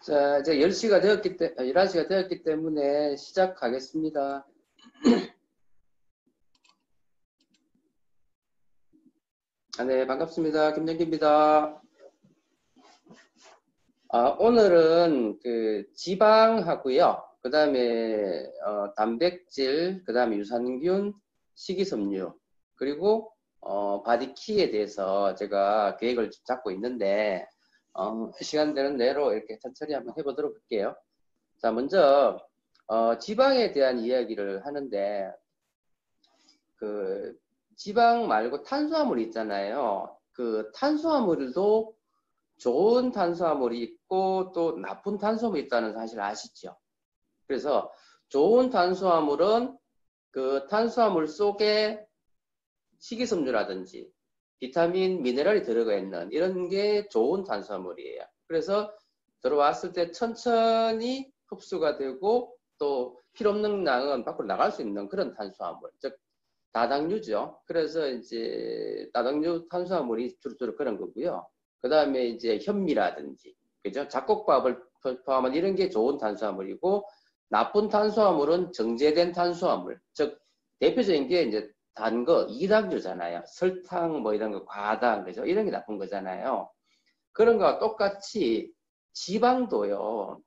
자, 이제 10시가 되었기 때문에, 11시가 되었기 때문에 시작하겠습니다. 네, 반갑습니다. 김정기입니다. 오늘은 그 지방하고요. 그 다음에 단백질, 그 다음에 유산균, 식이섬유, 그리고 바디키에 대해서 제가 계획을 잡고 있는데 시간 되는 대로 이렇게 천천히 한번 해보도록 할게요. 자, 먼저 지방에 대한 이야기를 하는데 그 지방 말고 탄수화물 있잖아요. 그 탄수화물도 좋은 탄수화물이 있고 또 나쁜 탄수화물이 있다는 사실 아시죠? 그래서 좋은 탄수화물은 그 탄수화물 속에 식이섬유라든지 비타민, 미네랄이 들어가 있는 이런 게 좋은 탄수화물이에요. 그래서 들어왔을 때 천천히 흡수가 되고 또 필요 없는 양은 밖으로 나갈 수 있는 그런 탄수화물, 즉 다당류죠. 그래서 이제 다당류 탄수화물이 주로 그런 거고요. 그 다음에 이제 현미라든지, 그죠? 잡곡밥을 포함한 이런 게 좋은 탄수화물이고, 나쁜 탄수화물은 정제된 탄수화물, 즉 대표적인 게 이제 단 거, 이당류잖아요. 설탕 뭐 이런 거, 과당, 그죠? 이런 게 나쁜 거잖아요. 그런 거와 똑같이 지방도요.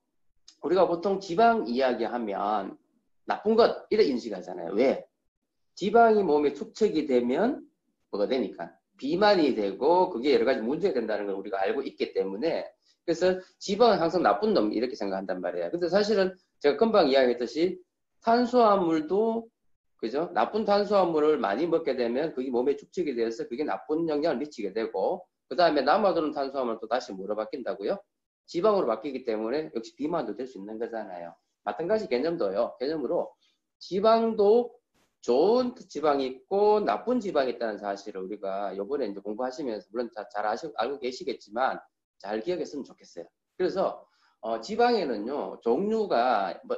우리가 보통 지방 이야기하면 나쁜 것 이렇게 인식하잖아요. 왜? 지방이 몸에 축적이 되면 뭐가 되니까 비만이 되고 그게 여러 가지 문제가 된다는 걸 우리가 알고 있기 때문에 그래서 지방은 항상 나쁜 놈 이렇게 생각한단 말이에요. 근데 사실은 제가 금방 이야기했듯이 탄수화물도 그죠? 나쁜 탄수화물을 많이 먹게 되면 그게 몸에 축적이 돼서 그게 나쁜 영향을 미치게 되고 그 다음에 남아도는 탄수화물도 다시 뭐로 바뀐다고요? 지방으로 바뀌기 때문에 역시 비만도 될 수 있는 거잖아요. 마찬가지 개념도요. 개념으로 지방도 좋은 지방이 있고 나쁜 지방이 있다는 사실을 우리가 이번에 이제 공부하시면서 물론 잘 알고 계시겠지만 잘 기억했으면 좋겠어요. 그래서 지방에는요 종류가 뭐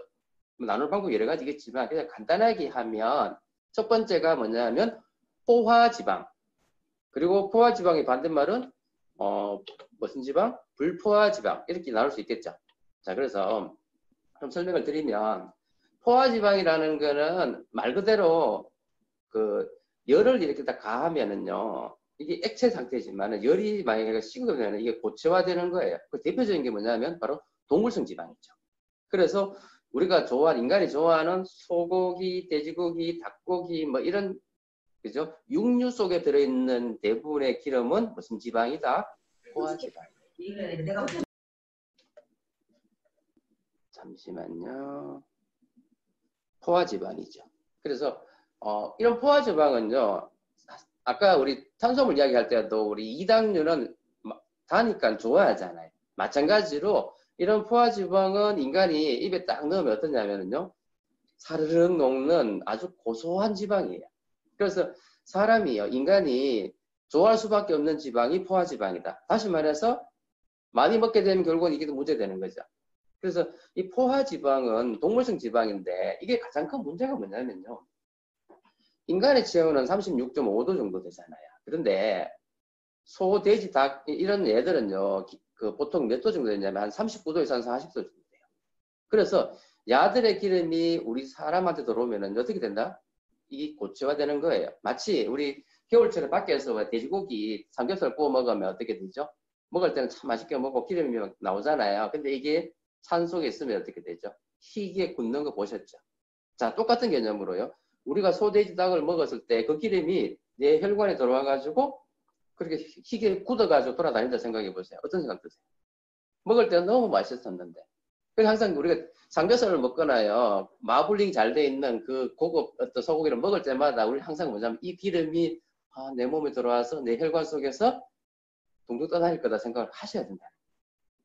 나눌 방법이 여러 가지겠지만 그냥 간단하게 하면 첫 번째가 뭐냐면 포화지방, 그리고 포화지방의 반대말은 무슨 지방? 불포화지방 이렇게 나눌 수 있겠죠. 자, 그래서 좀 설명을 드리면 포화지방이라는 거는 말 그대로 그 열을 이렇게 다 가하면은요 이게 액체 상태지만 열이 만약에 식으면 이게 고체화되는 거예요. 그 대표적인 게 뭐냐면 바로 동물성 지방이죠. 그래서 우리가 인간이 좋아하는 소고기, 돼지고기, 닭고기 뭐 이런 그죠? 육류 속에 들어있는 대부분의 기름은 무슨 지방이다? 포화지방. 잠시만요. 포화지방이죠. 그래서 이런 포화지방은요. 아까 우리 탄수화물 이야기할 때도 우리 이당류는 다니까 좋아하잖아요. 마찬가지로 이런 포화지방은 인간이 입에 딱 넣으면 어떠냐면요. 사르륵 녹는 아주 고소한 지방이에요. 그래서 사람이요, 인간이 좋아할 수밖에 없는 지방이 포화지방이다. 다시 말해서 많이 먹게 되면 결국은 이게 문제되는 거죠. 그래서 이 포화지방은 동물성 지방인데 이게 가장 큰 문제가 뭐냐면요. 인간의 체온은 36.5도 정도 되잖아요. 그런데 소, 돼지, 닭 이런 애들은요. 그 보통 몇 도 정도 되냐면 한 39도에서 한 40도 정도 돼요. 그래서 야들의 기름이 우리 사람한테 들어오면 어떻게 된다? 이게 고체화되는 거예요. 마치 우리 겨울철에 밖에서 돼지고기 삼겹살 구워 먹으면 어떻게 되죠? 먹을 때는 참 맛있게 먹고 기름이 나오잖아요. 근데 이게 산 속에 있으면 어떻게 되죠? 희게 굳는 거 보셨죠? 자, 똑같은 개념으로요. 우리가 소돼지 닭을 먹었을 때 그 기름이 내 혈관에 들어와가지고 그렇게 희게 굳어가지고 돌아다닌다 생각해 보세요. 어떤 생각 드세요? 먹을 때는 너무 맛있었는데. 그래서 항상 우리가 삼겹살을 먹거나요, 마블링 잘 돼 있는 그 고급 어떤 소고기를 먹을 때마다 우리 항상 뭐냐면 이 기름이 내 몸에 들어와서 내 혈관 속에서 둥둥 떠다닐 거다 생각을 하셔야 된다.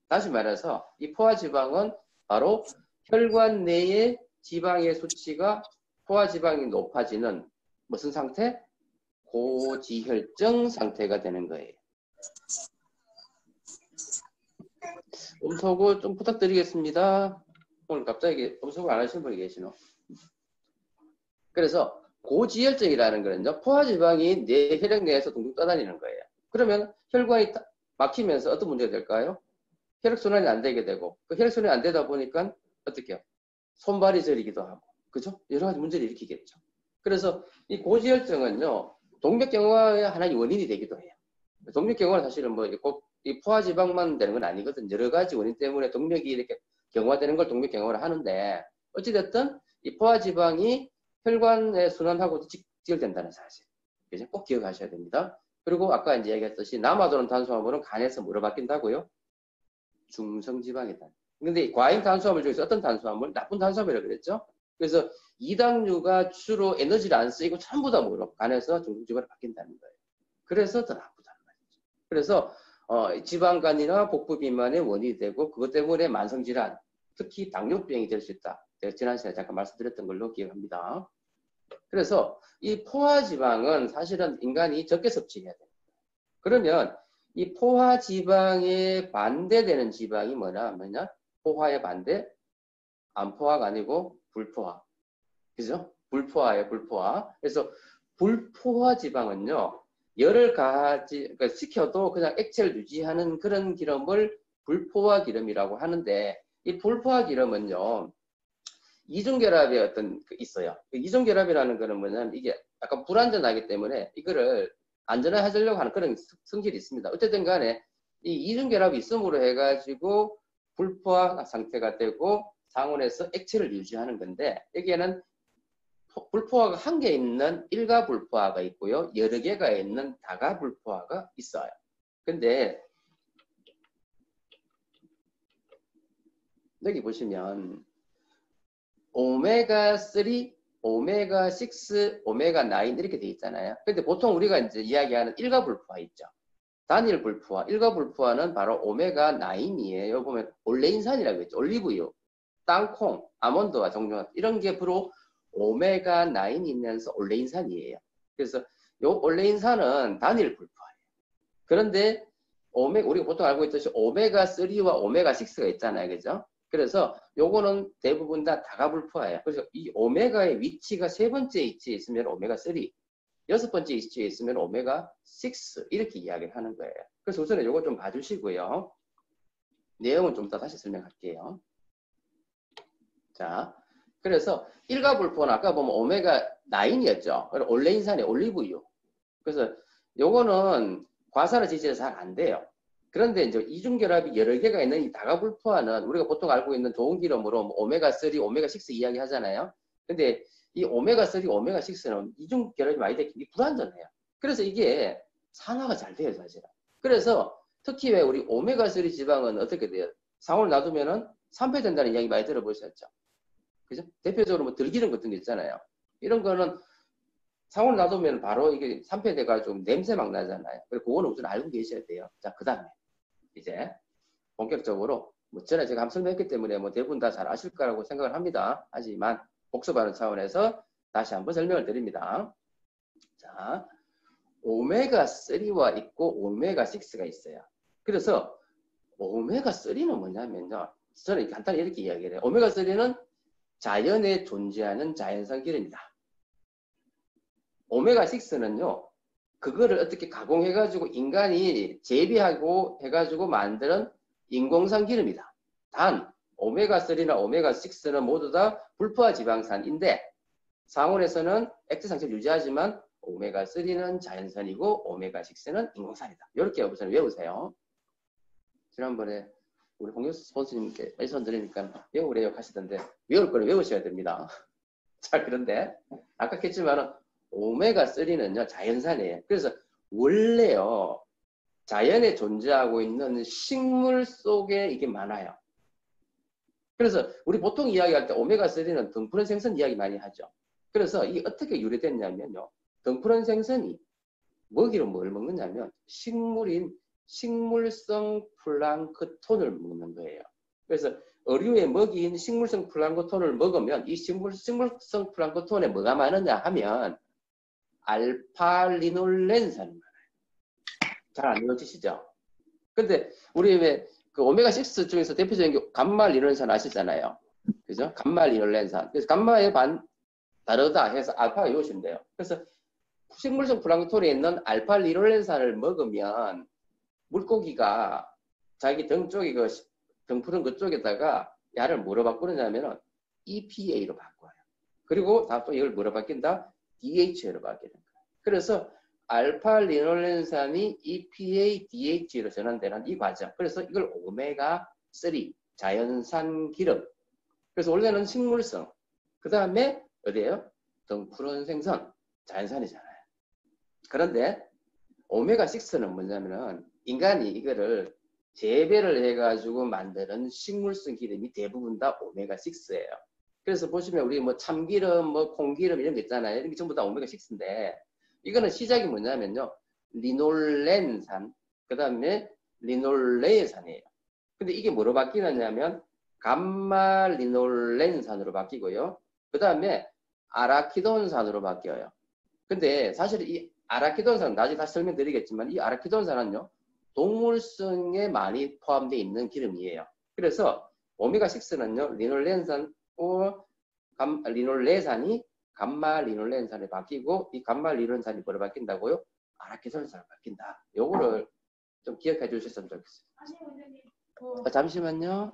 다시 말해서 이 포화지방은 바로 혈관 내의 지방의 수치가 포화지방이 높아지는 무슨 상태? 고지혈증 상태가 되는 거예요. 음소거 좀 부탁드리겠습니다. 오늘 갑자기 음소거 안 하시는 분이 계시노? 그래서 고지혈증이라는 거는요, 포화지방이 내 혈액 내에서 둥둥 떠다니는 거예요. 그러면 혈관이 막히면서 어떤 문제가 될까요? 혈액순환이 안 되게 되고, 그 혈액순환이 안 되다 보니까 어떻게 해요? 손발이 저리기도 하고, 그죠? 여러 가지 문제를 일으키겠죠. 그래서 이 고지혈증은요, 동맥경화의 하나의 원인이 되기도 해요. 동맥경화는 사실은 뭐 꼭 이 포화지방만 되는 건 아니거든. 여러 가지 원인 때문에 동맥이 이렇게 경화되는 걸 동맥경화를 하는데, 어찌됐든 이 포화지방이 혈관의 순환하고도 직결된다는 사실. 그죠? 꼭 기억하셔야 됩니다. 그리고 아까 이제 얘기했듯이 남아도는 탄수화물은 간에서 뭐로 바뀐다고요? 중성지방이다. 근데 과잉 탄수화물 중에서 어떤 탄수화물? 나쁜 탄수화물이라고 그랬죠? 그래서 이당류가 주로 에너지를 안 쓰이고 전부 다 뭐로? 간에서 중성지방으로 바뀐다는 거예요. 그래서 더 나쁘다는 말이죠. 그래서 지방간이나 복부 비만의 원인이 되고 그것 때문에 만성질환, 특히 당뇨병이 될 수 있다. 제가 지난 시간에 잠깐 말씀드렸던 걸로 기억합니다. 그래서 이 포화지방은 사실은 인간이 적게 섭취해야 돼요. 그러면 이 포화지방에 반대되는 지방이 뭐냐? 포화의 반대? 안포화가 아니고 불포화. 그죠? 불포화예요, 불포화. 그래서 불포화 지방은요, 열을 가지, 그러니까 식혀도 그냥 액체를 유지하는 그런 기름을 불포화 기름이라고 하는데, 이 불포화 기름은요, 이중결합이 있어요. 이중결합이라는 거는 뭐냐면 이게 약간 불안전하기 때문에 이거를 안전하려고 하는 그런 성질이 있습니다. 어쨌든 간에 이 이중결합이 있음으로 해가지고 불포화 상태가 되고 상온에서 액체를 유지하는 건데, 여기에는 불포화가 한 개 있는 일가 불포화가 있고요. 여러 개가 있는 다가 불포화가 있어요. 근데 여기 보시면 오메가3, 오메가6, 오메가9 이렇게 돼 있잖아요. 근데 보통 우리가 이제 이야기하는 일가 불포화 있죠. 단일 불포화, 일가 불포화는 바로 오메가9이에요. 여기 보면 올레인산이라고 했죠. 올리브유, 땅콩, 아몬드와 종종 이런 게 주로 오메가9이면서 올레인산이에요. 그래서 요 올레인산은 단일 불포화예요. 그런데 우리가 보통 알고 있듯이 오메가3와 오메가6가 있잖아요. 그죠? 그래서 요거는 대부분 다 다가불포화예요. 그래서 이 오메가의 위치가 세 번째 위치에 있으면 오메가3, 여섯 번째 위치에 있으면 오메가6 이렇게 이야기를 하는 거예요. 그래서 우선은 요거 좀 봐주시고요. 내용은 좀 더 다시 설명할게요. 자, 그래서 일가불포는 아까 보면 오메가9이었죠. 올레인산이 올리브유. 그래서 요거는 과산화 지질에서 잘 안 돼요. 그런데 이제 이중결합이 여러 개가 있는 이 다가불포화는 우리가 보통 알고 있는 좋은 기름으로 오메가3, 오메가6 이야기 하잖아요. 근데 이 오메가3, 오메가6는 이중결합이 많이 되기 불안전해요. 그래서 이게 산화가 잘 돼요, 사실은. 그래서 특히 왜 우리 오메가3 지방은 어떻게 돼요? 상온을 놔두면은 산패된다는 이야기 많이 들어보셨죠? 그죠? 대표적으로 뭐 들기름 같은 게 있잖아요. 이런 거는 상온을 놔두면 바로 이게 산패돼가지고 냄새 막 나잖아요. 그래서 그거는 우선 알고 계셔야 돼요. 자, 그 다음에 이제 본격적으로 뭐 전에 제가 한번 설명했기 때문에 뭐 대부분 다 잘 아실 거라고 생각을 합니다. 하지만 복습하는 차원에서 다시 한번 설명을 드립니다. 자, 오메가3와 있고 오메가6가 있어요. 그래서 오메가3는 뭐냐면요. 저는 간단히 이렇게 이야기를 해요. 오메가3는 자연에 존재하는 자연산 기름이다. 오메가6는요. 그거를 어떻게 가공해가지고 인간이 재배하고 해가지고 만드는 인공산 기름이다. 단 오메가3나 오메가6는 모두 다 불포화 지방산인데 상온에서는 액체 상태를 유지하지만 오메가3는 자연산이고 오메가6는 인공산이다. 이렇게 우선 외우세요. 지난번에 우리 홍교수 스폰서님께 말씀 드리니까 외우래요 하시던데 외울 거를 외우셔야 됩니다. 자, 그런데 아까 했지만은 오메가3는요 자연산이에요. 그래서 원래요 자연에 존재하고 있는 식물 속에 이게 많아요. 그래서 우리 보통 이야기할 때 오메가3는 등푸른 생선 이야기 많이 하죠. 그래서 이게 어떻게 유래됐냐면요. 등푸른 생선이 먹이로 뭘 먹느냐면 식물성 플랑크톤을 먹는 거예요. 그래서 어류에 먹이인 식물성 플랑크톤을 먹으면 이 식물성 플랑크톤에 뭐가 많으냐 하면 알파리놀렌산이 많아요. 잘 안 이루어지시죠? 근데 우리 왜 그 오메가6 중에서 대표적인 게 감마리놀렌산 아시잖아요. 그죠? 감마리놀렌산. 그래서 감마에 다르다 해서 알파가 이오시면 돼요. 그래서 식물성 플랑크톤에 있는 알파리놀렌산을 먹으면 물고기가 자기 등 쪽에 그 등푸른 그쪽에다가 야를 뭐로 바꾸느냐면은 EPA로 바꿔요. 그리고 다음 또 이걸 뭐로 바뀐다? DHA로 바뀌는 거예요. 그래서 알파 리놀렌산이 EPA, DHA로 전환되는 이 과정. 그래서 이걸 오메가3 자연산 기름. 그래서 원래는 식물성. 그 다음에 어디예요? 등푸른 생선 자연산이잖아요. 그런데 오메가6는 뭐냐면은 인간이 이거를 재배를 해가지고 만드는 식물성 기름이 대부분 다 오메가6예요. 그래서 보시면 우리 뭐 참기름, 뭐 콩기름 이런 거 있잖아요. 이런 게 전부 다 오메가6인데 이거는 시작이 뭐냐면요. 리놀렌산, 그 다음에 리놀레산이에요. 근데 이게 뭐로 바뀌느냐면 감마 리놀렌산으로 바뀌고요. 그 다음에 아라키돈산으로 바뀌어요. 근데 사실 이 아라키돈산 나중에 다시 설명드리겠지만 이 아라키돈산은요 동물성에 많이 포함되어 있는 기름이에요. 그래서 오메가6는요 리놀렌산 리놀레산이 감마 리놀렌산에 바뀌고 이 감마 리놀렌산이 뭐로 바뀐다고요? 아라키돈산으로 바뀐다. 요거를 좀 기억해 주셨으면 좋겠어요. 잠시만요.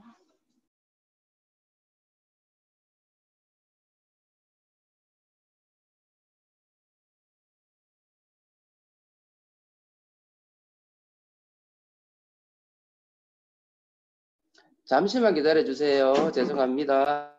잠시만 기다려 주세요. 죄송합니다.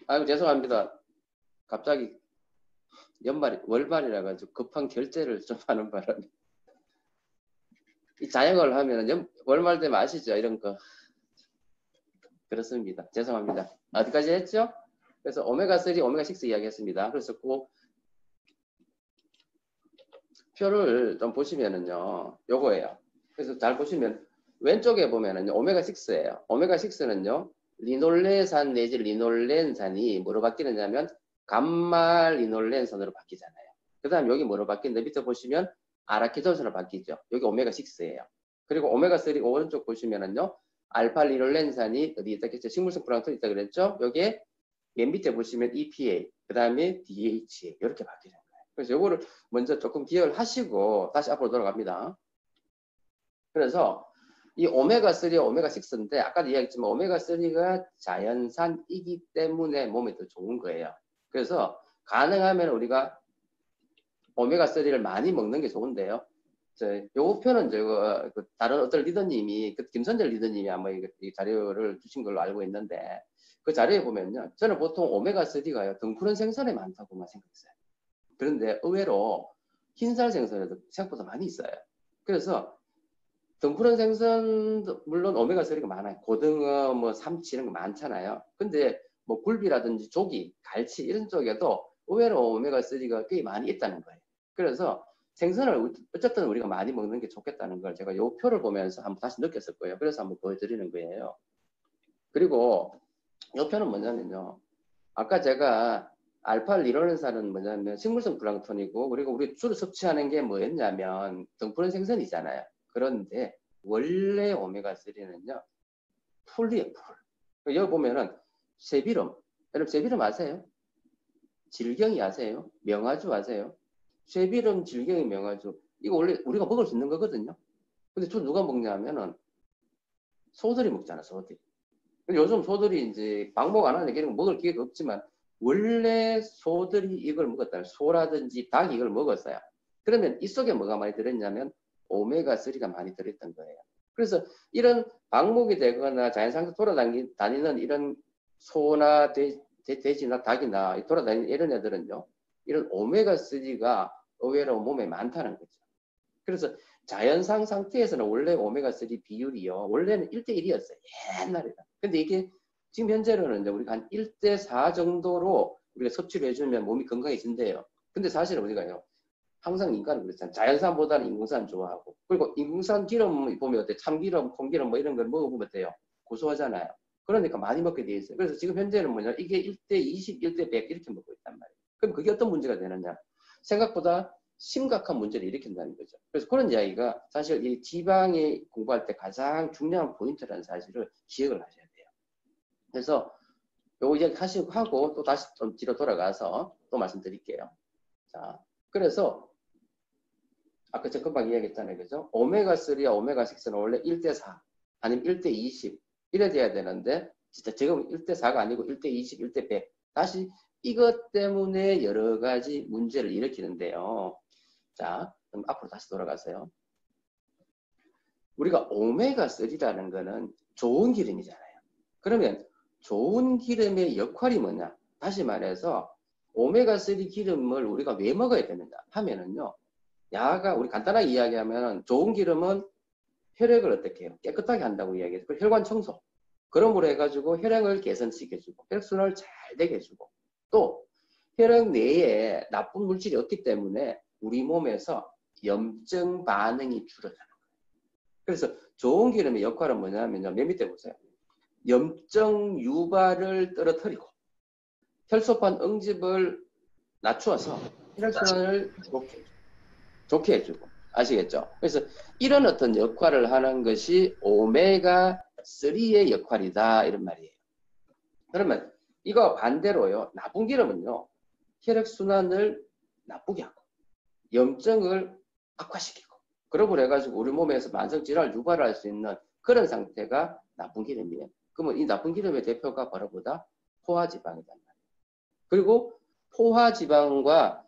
아유 죄송합니다. 갑자기 월말이라 가지고 급한 결제를 좀 하는 바람에 이 자영을 하면 월말 되면 아시죠? 이런 거 그렇습니다. 죄송합니다. 어디까지 했죠? 그래서 오메가3, 오메가6 이야기했습니다. 그래서 꼭 표를 좀 보시면은요, 요거예요. 그래서 잘 보시면 왼쪽에 보면은 오메가6예요. 오메가6는요, 리놀레산 내지 리놀렌산이 뭐로 바뀌느냐면 감마 리놀렌산으로 바뀌잖아요. 그 다음 여기 뭐로 바뀌는데 밑에 보시면 아라키돈산으로 바뀌죠. 여기 오메가6예요. 그리고 오메가3 오른쪽 보시면은요, 알파 리놀렌산이 어디 있다 그랬죠? 식물성 플랑크톤 있다 그랬죠? 여기에 맨 밑에 보시면 EPA, 그 다음에 DHA 이렇게 바뀌죠. 그래서 요거를 먼저 조금 기억을 하시고 다시 앞으로 돌아갑니다. 그래서 이 오메가3, 오메가6인데 아까도 이야기했지만 오메가3가 자연산이기 때문에 몸에 더 좋은 거예요. 그래서 가능하면 우리가 오메가3를 많이 먹는 게 좋은데요. 요 표는 다른 어떤 리더님이 김선재 리더님이 아마 이 자료를 주신 걸로 알고 있는데 그 자료에 보면요. 저는 보통 오메가3가요. 등푸른 생선에 많다고만 생각했어요. 그런데 의외로 흰살 생선에도 생각보다 많이 있어요. 그래서 등푸른 생선도 물론 오메가3가 많아요. 고등어, 뭐 삼치 이런 거 많잖아요. 근데 뭐 굴비라든지 조기, 갈치 이런 쪽에도 의외로 오메가3가 꽤 많이 있다는 거예요. 그래서 생선을 어쨌든 우리가 많이 먹는 게 좋겠다는 걸 제가 이 표를 보면서 한번 다시 느꼈을 거예요. 그래서 한번 보여드리는 거예요. 그리고 이 표는 뭐냐면요. 아까 제가 알파 리노렌산은 뭐냐면 식물성 플랑크톤이고 그리고 우리 주로 섭취하는 게 뭐였냐면 등푸른 생선이잖아요. 그런데 원래 오메가3는요. 풀이에요. 풀. 여기 보면은 쇠비름. 여러분 쇠비름 아세요? 질경이 아세요? 명아주 아세요? 쇠비름, 질경이, 명아주. 이거 원래 우리가 먹을 수 있는 거거든요. 근데 주 누가 먹냐면은 소들이 먹잖아, 소들이. 요즘 소들이 이제 방목 안 하는 게 먹을 기회가 없지만 원래 소들이 이걸 먹었다면 소라든지 닭이 이걸 먹었어요. 그러면 이 속에 뭐가 많이 들었냐면 오메가3가 많이 들었던 거예요. 그래서 이런 방목이 되거나 자연상에서 돌아다니는 이런 소나 돼지나 닭이나 돌아다니는 이런 애들은요, 이런 오메가3가 의외로 몸에 많다는 거죠. 그래서 자연상 상태에서는 원래 오메가3 비율이요, 원래는 1대1이었어요. 옛날에는. 근데 이게 지금 현재로는 우리가 한 1대4 정도로 우리가 섭취를 해주면 몸이 건강해진대요. 근데 사실은 우리가요, 항상 인간은 그렇잖아요. 자연산보다는 인공산 좋아하고. 그리고 인공산 기름 보면 어때? 참기름, 콩기름 뭐 이런 걸 먹어보면 돼요. 고소하잖아요. 그러니까 많이 먹게 돼 있어요. 그래서 지금 현재는 뭐냐? 이게 1대20, 1대100 이렇게 먹고 있단 말이에요. 그럼 그게 어떤 문제가 되느냐? 생각보다 심각한 문제를 일으킨다는 거죠. 그래서 그런 이야기가 사실 이 지방에 공부할 때 가장 중요한 포인트라는 사실을 기억을 하셔야 돼요. 그래서 요거 이야기 하고 또 다시 좀 뒤로 돌아가서 또 말씀드릴게요. 자, 그래서 아까 제가 금방 이야기했잖아요. 그죠? 오메가3와 오메가6는 원래 1대4 아니면 1대20 이래 돼야 되는데 진짜 지금 1대4가 아니고 1대20, 1대100 다시 이것 때문에 여러 가지 문제를 일으키는데요. 자, 그럼 앞으로 다시 돌아가세요. 우리가 오메가3라는 거는 좋은 기름이잖아요. 그러면 좋은 기름의 역할이 뭐냐? 다시 말해서 오메가3 기름을 우리가 왜 먹어야 되는가 하면은요. 야가 우리 간단하게 이야기하면 좋은 기름은 혈액을 어떻게 해요? 깨끗하게 한다고 이야기해요. 혈관 청소. 그러므로 해가지고 혈액을 개선시켜주고 혈액순환을 잘 되게 해주고 또 혈액 내에 나쁜 물질이 없기 때문에 우리 몸에서 염증 반응이 줄어드는 거예요. 그래서 좋은 기름의 역할은 뭐냐면요. 맨 밑에 보세요. 염증 유발을 떨어뜨리고 혈소판 응집을 낮추어서 혈액순환을 좋게 해주고 아시겠죠? 그래서 이런 어떤 역할을 하는 것이 오메가3의 역할이다 이런 말이에요. 그러면 이거 반대로요. 나쁜 기름은요. 혈액순환을 나쁘게 하고 염증을 악화시키고 그러고 해가지고 우리 몸에서 만성질환을 유발할 수 있는 그런 상태가 나쁜 기름이에요. 그러면 이 나쁜 기름의 대표가 바로 뭐다? 포화지방이단 말이에요. 그리고 포화지방과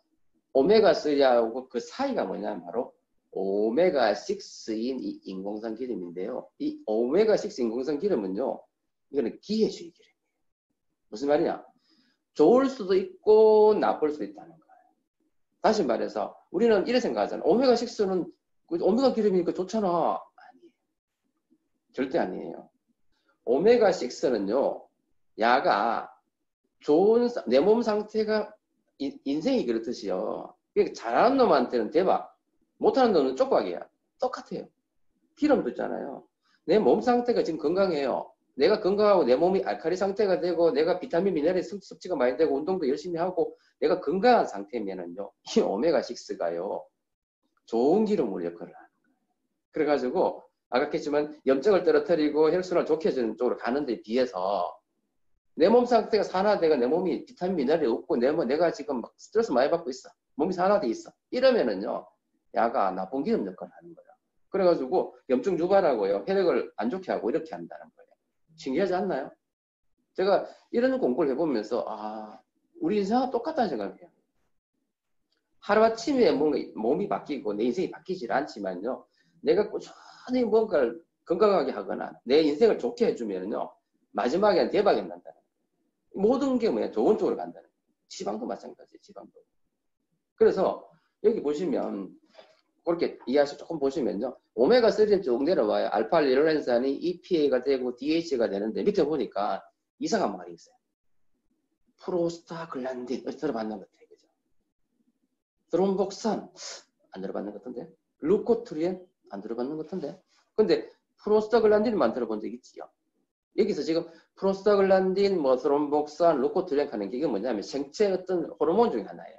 오메가3하고 그 사이가 뭐냐면 바로 오메가6인 이 인공산 기름인데요. 이 오메가6 인공산 기름은요. 이거는 기회주의 기름이에요. 무슨 말이냐? 좋을 수도 있고 나쁠 수도 있다는 거예요. 다시 말해서 우리는 이래 생각하잖아. 오메가6는 오메가 기름이니까 좋잖아. 아니에요. 절대 아니에요. 오메가6는요. 야가 좋은 내 몸 상태가 인생이 그렇듯이요. 잘하는 놈한테는 대박, 못하는 놈은 쪽박이야. 똑같아요. 기름도 있잖아요. 내 몸 상태가 지금 건강해요. 내가 건강하고 내 몸이 알칼리 상태가 되고 내가 비타민 미네랄 섭취가 많이 되고 운동도 열심히 하고 내가 건강한 상태면은요. 이 오메가6가요. 좋은 기름으로 역할을 하는 거예요. 그래가지고 아까 했지만 염증을 떨어뜨리고 혈액순환을 좋게 해주는 쪽으로 가는 데 비해서 내 몸 상태가 산화되고 내 몸이 비타민 미네랄이 없고 내가 지금 막 스트레스 많이 받고 있어. 몸이 산화돼 있어. 이러면은요. 야가 나쁜 기름 역할을 하는 거야. 그래가지고 염증 유발하고요. 혈액을 안 좋게 하고 이렇게 한다는 거예요. 신기하지 않나요? 제가 이런 공부를 해보면서 우리 인생과 똑같다는 생각을 해요. 하루아침에 몸이 바뀌고 내 인생이 바뀌질 않지만요. 내가 꾸준히 뭔가를 건강하게 하거나 내 인생을 좋게 해주면요. 마지막에는 대박이 난다는 거예요. 모든 게 뭐야? 좋은 쪽으로 간다는 거예요. 지방도 마찬가지예요. 지방도. 그래서 여기 보시면 그렇게 이해하시고 조금 보시면요. 오메가3는 쭉 내려와요. 알파-리노렌산이 EPA가 되고 DHA가 되는데 밑에 보니까 이상한 말이 있어요. 프로스타글란딘 들어봤는 것 같아요. 그죠? 트롬복산 안 들어봤는 것 같은데 루코트리엔 안 들어봤는 것 같은데 근데 프로스타글란딘만 들어본 적 있지요. 여기서 지금 프로스타글란딘, 트롬복산, 루코트리엔 하는 게 이게 뭐냐면 생체 어떤 호르몬 중에 하나예요.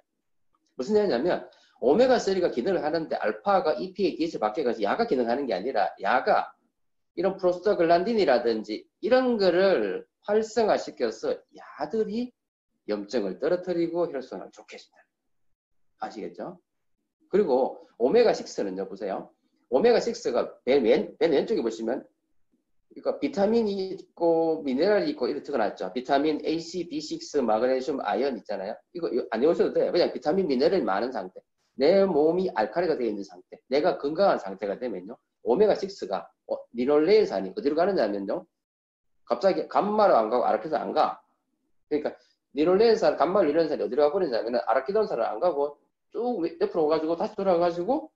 무슨 얘기냐면 오메가3가 기능을 하는데 알파가 EPA, DHA 밖에 가서 야가 기능하는 게 아니라 야가 이런 프로스타글란딘이라든지 이런 거를 활성화시켜서 야들이 염증을 떨어뜨리고 혈액순환을 좋게 해준다. 아시겠죠? 그리고 오메가6는요, 보세요. 오메가6가 맨 왼쪽에 보시면 그러니까 비타민이 있고 미네랄이 있고 이렇게 적어놨죠. 비타민 A, C, B6, 마그네슘, 아연 있잖아요. 이거 안 외우셔도 돼요. 그냥 비타민, 미네랄이 많은 상태. 내 몸이 알칼리가 되어 있는 상태. 내가 건강한 상태가 되면요. 오메가6가 리놀레인산이 어디로 가느냐면요. 갑자기 감마로 안 가고 아라키도산 안 가. 그러니까 리놀레인산, 감마 리놀레인산이 어디로 가버리냐면 아라키도산을 안 가고 쭉 옆으로 오가지고 다시 돌아가가지고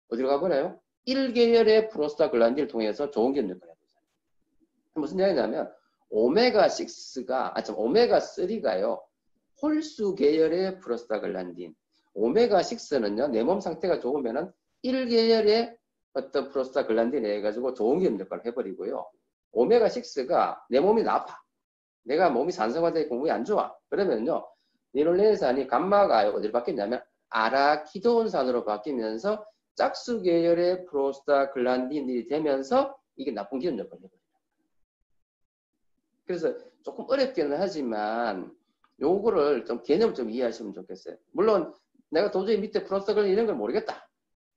어디로 가버려요? 1계열의 프로스타글란딘을 통해서 좋은 기업 역할을 해요. 무슨 이야기냐면 오메가6가 오메가3가요. 홀수 계열의 프로스타글란딘. 오메가6는요. 내 몸 상태가 좋으면은 1계열의 어떤 프로스타글란딘에 해가지고 좋은 기업 역할을 해버리고요. 오메가6가 내 몸이 나빠. 내가 몸이 산성화되어 있고 몸이 안 좋아. 그러면요. 리놀레인산이 감마가 어디로 바뀌냐면 아라키도온산으로 바뀌면서 짝수 계열의 프로스타글란딘이 되면서 이게 나쁜 기업 역할을 해버려요. 그래서 조금 어렵기는 하지만 요거를 좀 개념을 좀 이해하시면 좋겠어요. 물론 내가 도저히 밑에 프로스타글란딘 이런 걸 모르겠다.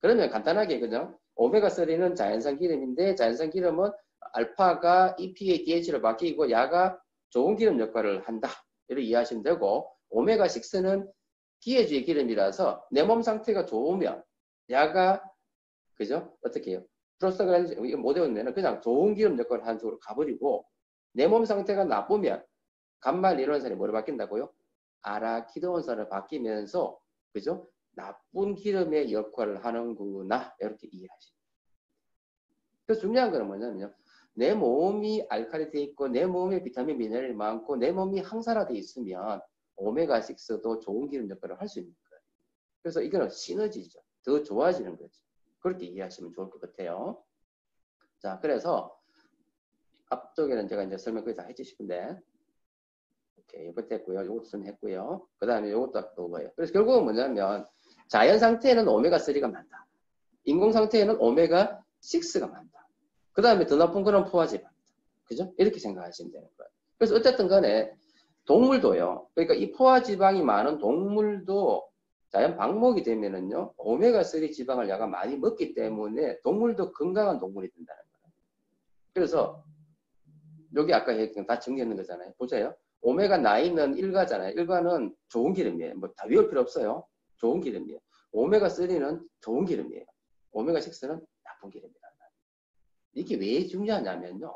그러면 간단하게 그죠? 오메가3는 자연산 기름인데 자연산 기름은 알파가 EPA, DH로 바뀌고 야가 좋은 기름 역할을 한다. 이렇게 이해하시면 되고 오메가6는 기회주의 기름이라서 내 몸 상태가 좋으면 야가 그죠? 어떻게 해요? 프로스타글란딘 이거 못 외우면 그냥 좋은 기름 역할을 하는 쪽으로 가버리고 내 몸 상태가 나쁘면 감마 리놀레인산이 뭐로 바뀐다고요? 아라키도온산으로 바뀌면서 그죠? 나쁜 기름의 역할을 하는구나 이렇게 이해하시죠. 그래서 중요한 거는 뭐냐면요. 내 몸이 알칼리 돼 있고 내 몸에 비타민 미네랄이 많고 내 몸이 항산화돼 있으면 오메가6도 좋은 기름 역할을 할 수 있는 거예요. 그래서 이거는 시너지죠. 더 좋아지는 거죠. 그렇게 이해하시면 좋을 것 같아요. 자, 그래서 앞쪽에는 제가 이제 설명 거의 다 해주시는데 오케이, 이것도 했고요. 이것도 설명했고요. 그 다음에 이것도 또 뭐예요. 그래서 결국은 뭐냐면 자연 상태에는 오메가3가 많다. 인공 상태에는 오메가6가 많다. 그 다음에 더 나쁜 거는 포화지방이다. 그죠? 이렇게 생각하시면 되는 거예요. 그래서 어쨌든 간에 동물도요. 그러니까 이 포화지방이 많은 동물도 자연 방목이 되면은요. 오메가3 지방을 약간 많이 먹기 때문에 동물도 건강한 동물이 된다는 거예요. 그래서 여기 아까 다 정리했는 거잖아요. 보세요. 오메가9은 일가잖아요. 일가는 좋은 기름이에요. 뭐 다 외울 필요 없어요. 좋은 기름이에요. 오메가3는 좋은 기름이에요. 오메가6는 나쁜 기름이다. 이게 왜 중요하냐면요.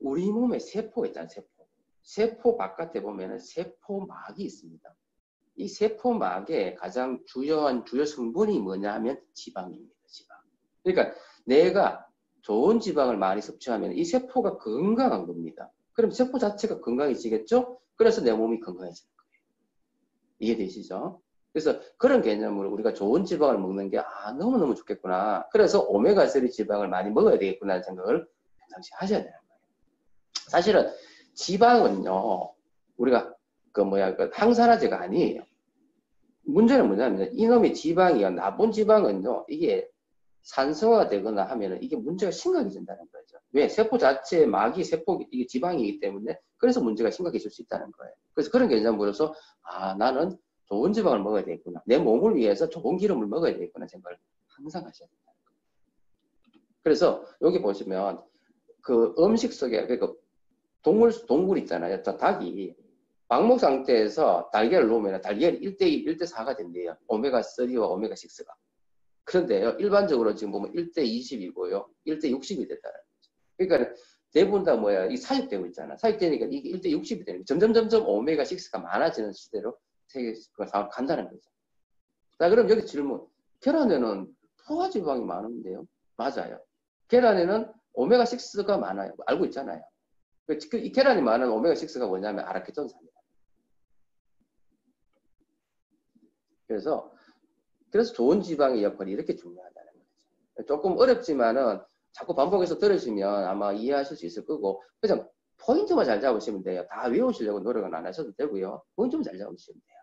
우리 몸에 세포가 있잖아요. 세포. 세포 바깥에 보면은 세포막이 있습니다. 이 세포막의 가장 주요한 주요 성분이 뭐냐 하면 지방입니다. 지방. 그러니까 내가 좋은 지방을 많이 섭취하면 이 세포가 건강한 겁니다. 그럼 세포 자체가 건강해지겠죠? 그래서 내 몸이 건강해지는 거예요. 이해되시죠? 그래서 그런 개념으로 우리가 좋은 지방을 먹는 게 너무너무 좋겠구나. 그래서 오메가3 지방을 많이 먹어야 되겠구나 하는 생각을 평상시 하셔야 되는 거예요. 사실은 지방은요. 우리가 그 항산화제가 아니에요. 문제는 뭐냐면 이놈의 지방이요. 나쁜 지방은요. 이게 산성화가 되거나 하면은 이게 문제가 심각해진다는 거죠. 왜? 세포 자체의 막이 이게 지방이기 때문에 그래서 문제가 심각해질 수 있다는 거예요. 그래서 그런 개념으로서 나는 좋은 지방을 먹어야 되겠구나. 내 몸을 위해서 좋은 기름을 먹어야 되겠구나 생각을 항상 하셔야 된다는 거예요. 그래서 여기 보시면 그 음식 속에 그러니까 동물 있잖아요. 닭이 방목 상태에서 달걀을 놓으면 달걀이 1대2, 1대4가 된대요. 오메가3와 오메가6가. 그런데요, 일반적으로 지금 보면 1대20이고요. 1대60이 됐다는 거죠. 그러니까 대부분 다 이 사육되고 있잖아. 사육되니까 이게 1대60이 되는 거죠. 점점 오메가6가 많아지는 시대로 세계가 간다는 거죠. 자, 그럼 여기 질문. 계란에는 포화지방이 많은데요? 맞아요. 계란에는 오메가6가 많아요. 알고 있잖아요. 이 계란이 많은 오메가6가 뭐냐면 아라키돈산이에요. 그래서 좋은 지방의 역할이 이렇게 중요하다는 거죠. 조금 어렵지만은 자꾸 반복해서 들으시면 아마 이해하실 수 있을 거고, 그냥 포인트만 잘 잡으시면 돼요. 다 외우시려고 노력은 안 하셔도 되고요. 포인트만 잘 잡으시면 돼요.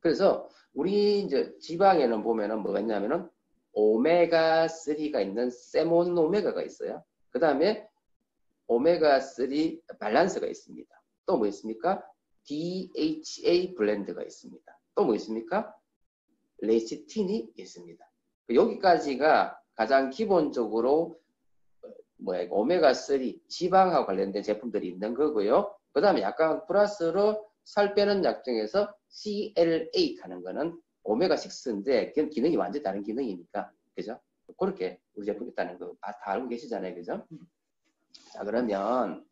그래서 우리 이제 지방에는 보면은 뭐가 있냐면은 오메가3가 있는 세몬 오메가가 있어요. 그 다음에 오메가3 밸런스가 있습니다. 또 뭐 있습니까? DHA 블렌드가 있습니다. 또 뭐 있습니까? 레시틴이 있습니다. 여기까지가 가장 기본적으로 뭐야, 오메가3 지방하고 관련된 제품들이 있는 거고요. 그 다음에 약간 플러스로 살 빼는 약 중에서 CLA 하는 거는 오메가6인데 그건 기능이 완전히 다른 기능이니까 그죠? 그렇게 우리 제품이 있다는 거 다 알고 계시잖아요, 그죠? 자, 그러면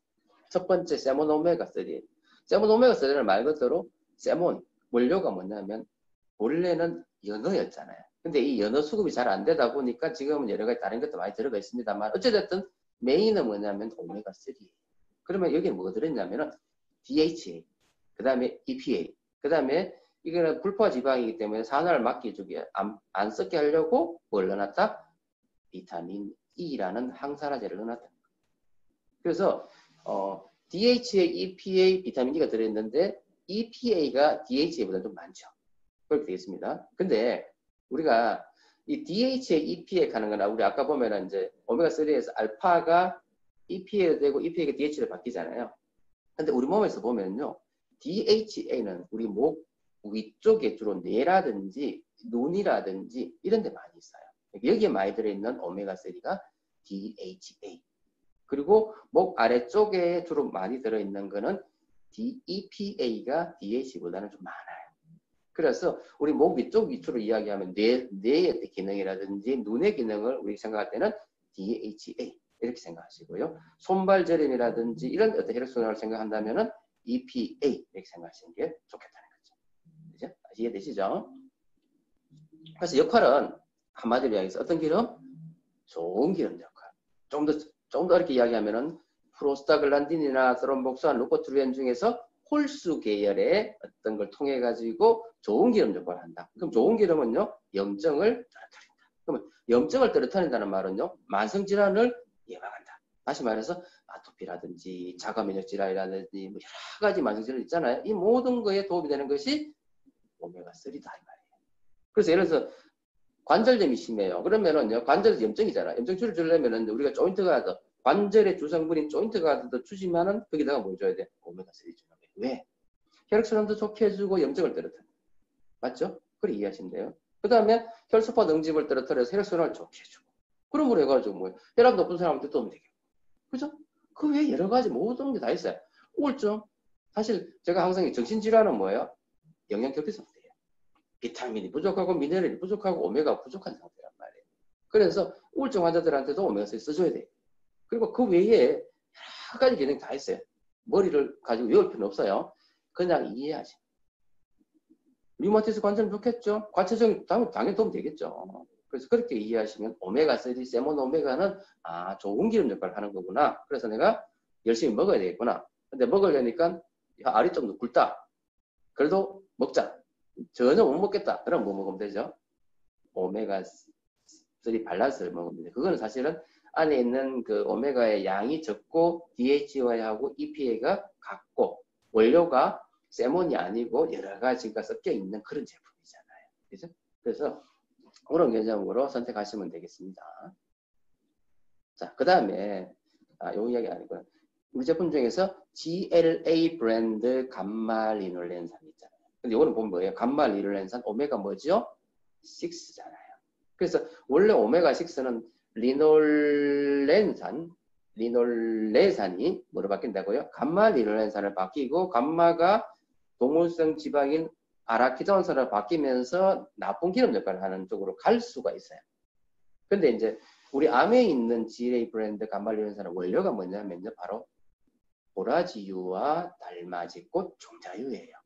첫 번째 세몬 오메가3. 세몬 오메가3는 말 그대로 세몬 원료가 뭐냐면 원래는 연어였잖아요. 근데 이 연어 수급이 잘 안 되다 보니까 지금은 여러 가지 다른 것도 많이 들어가 있습니다만 어쨌든 메인은 뭐냐면 오메가3. 그러면 여기에 뭐가 들어있냐면은 DHA, 그 다음에 EPA, 그 다음에 이거는 불포화 지방이기 때문에 산화를 막기 안 썩게 하려고 뭘 넣어놨다? 비타민 E라는 항산화제를 넣어놨다. 그래서 DHA, EPA, 비타민 E가 들어있는데 EPA가 DHA보다 좀 많죠. 그렇게 되겠습니다. 근데 우리가 이 DHA, EPA 하는 거나 우리 아까 보면은 이제 오메가3에서 알파가 EPA가 되고 EPA가 DHA로 바뀌잖아요. 근데 우리 몸에서 보면요. DHA는 우리 목 위쪽에 주로 뇌라든지 눈이라든지 이런 데 많이 있어요. 여기에 많이 들어있는 오메가3가 DHA. 그리고 목 아래쪽에 주로 많이 들어있는 거는 EPA가 DHA보다는 좀 많아요. 그래서 우리 목 위쪽 위주로 이야기하면 뇌의 기능이라든지 눈의 기능을 우리 생각할 때는 DHA 이렇게 생각하시고요. 손발 저림이라든지 이런 어떤 혈액순환을 생각한다면은 EPA 이렇게 생각하시는 게 좋겠다는 거죠. 그죠? 이해되시죠? 그래서 역할은 한마디로 이야기해서 어떤 기름? 좋은 기름 역할. 좀 더 이렇게 이야기하면은 프로스타글란딘이나 스롬복산, 루코트루엔 중에서 홀수 계열의 어떤 걸 통해 가지고 좋은 기름 역할을 한다. 그럼 좋은 기름은요, 염증을 떨어뜨린다. 그러면 염증을 떨어뜨린다는 말은요, 만성 질환을 예방한다. 다시 말해서 아토피라든지 자가 면역 질환이라든지 뭐 여러 가지 만성 질환 있잖아요. 이 모든 거에 도움이 되는 것이 오메가3다 이 말이에요. 그래서 예를 들어서 관절염이 심해요. 그러면은요, 관절에서 염증이잖아. 염증치료를 주려면은 우리가 조인트 가드, 관절의 주성분인 조인트 가드도 주지만은 거기다가 뭘 줘야 돼? 오메가3 주는 거예요. 왜? 혈액순환도 좋게 해주고 염증을 떨어뜨려. 맞죠? 그렇게 이해하시면 돼요. 그 다음에 혈소파 능집을 떨어뜨려서 혈액순환을 좋게 해주고. 그런 걸 해가지고 뭐 혈압 높은 사람한테 도움이 되겠고. 그죠? 그 외에 여러 가지 모든 게 다 있어요. 우울증. 사실 제가 항상 정신질환은 뭐예요? 영양결핍 상태예요. 비타민이 부족하고 미네랄이 부족하고 오메가가 부족한 상태란 말이에요. 그래서 우울증 환자들한테도 오메가3 써줘야 돼요. 그리고 그 외에 여러 가지 기능이 다 있어요. 머리를 가지고 외울 필요는 없어요. 그냥 이해하시. 류마티스 관절은 좋겠죠. 과체중 당연히 도움 되겠죠. 그래서 그렇게 이해하시면 오메가3, 세몬 오메가는 좋은 기름 역할을 하는 거구나. 그래서 내가 열심히 먹어야 되겠구나. 근데 먹으려니까 알이 좀 굵다. 그래도 먹자. 전혀 못 먹겠다. 그럼 뭐 먹으면 되죠? 오메가3 밸런스를 먹으면 돼요. 그거는 사실은 안에 있는 그 오메가의 양이 적고 DHA하고 EPA가 같고 원료가 세몬이 아니고 여러 가지가 섞여 있는 그런 제품이잖아요. 그죠? 그래서 그런 개념으로 선택하시면 되겠습니다. 자, 그 다음에 요 이야기 아니고요. 우리 제품 중에서 GLA 브랜드 감마리놀렌산 있잖아요. 근데 이거는 보면 뭐예요? 감마리놀렌산 오메가 뭐죠? 6잖아요. 그래서 원래 오메가6는 리놀레산이 뭐로 바뀐다고요? 감마리놀렌산을 바뀌고 감마가 동물성 지방인 아라키도온산으로 바뀌면서 나쁜 기름 역할을 하는 쪽으로 갈 수가 있어요. 근데 이제 우리 암에 있는 GLA 브랜드 감마리놀렌산의 원료가 뭐냐면요. 바로 보라지유와 달맞이꽃 종자유예요.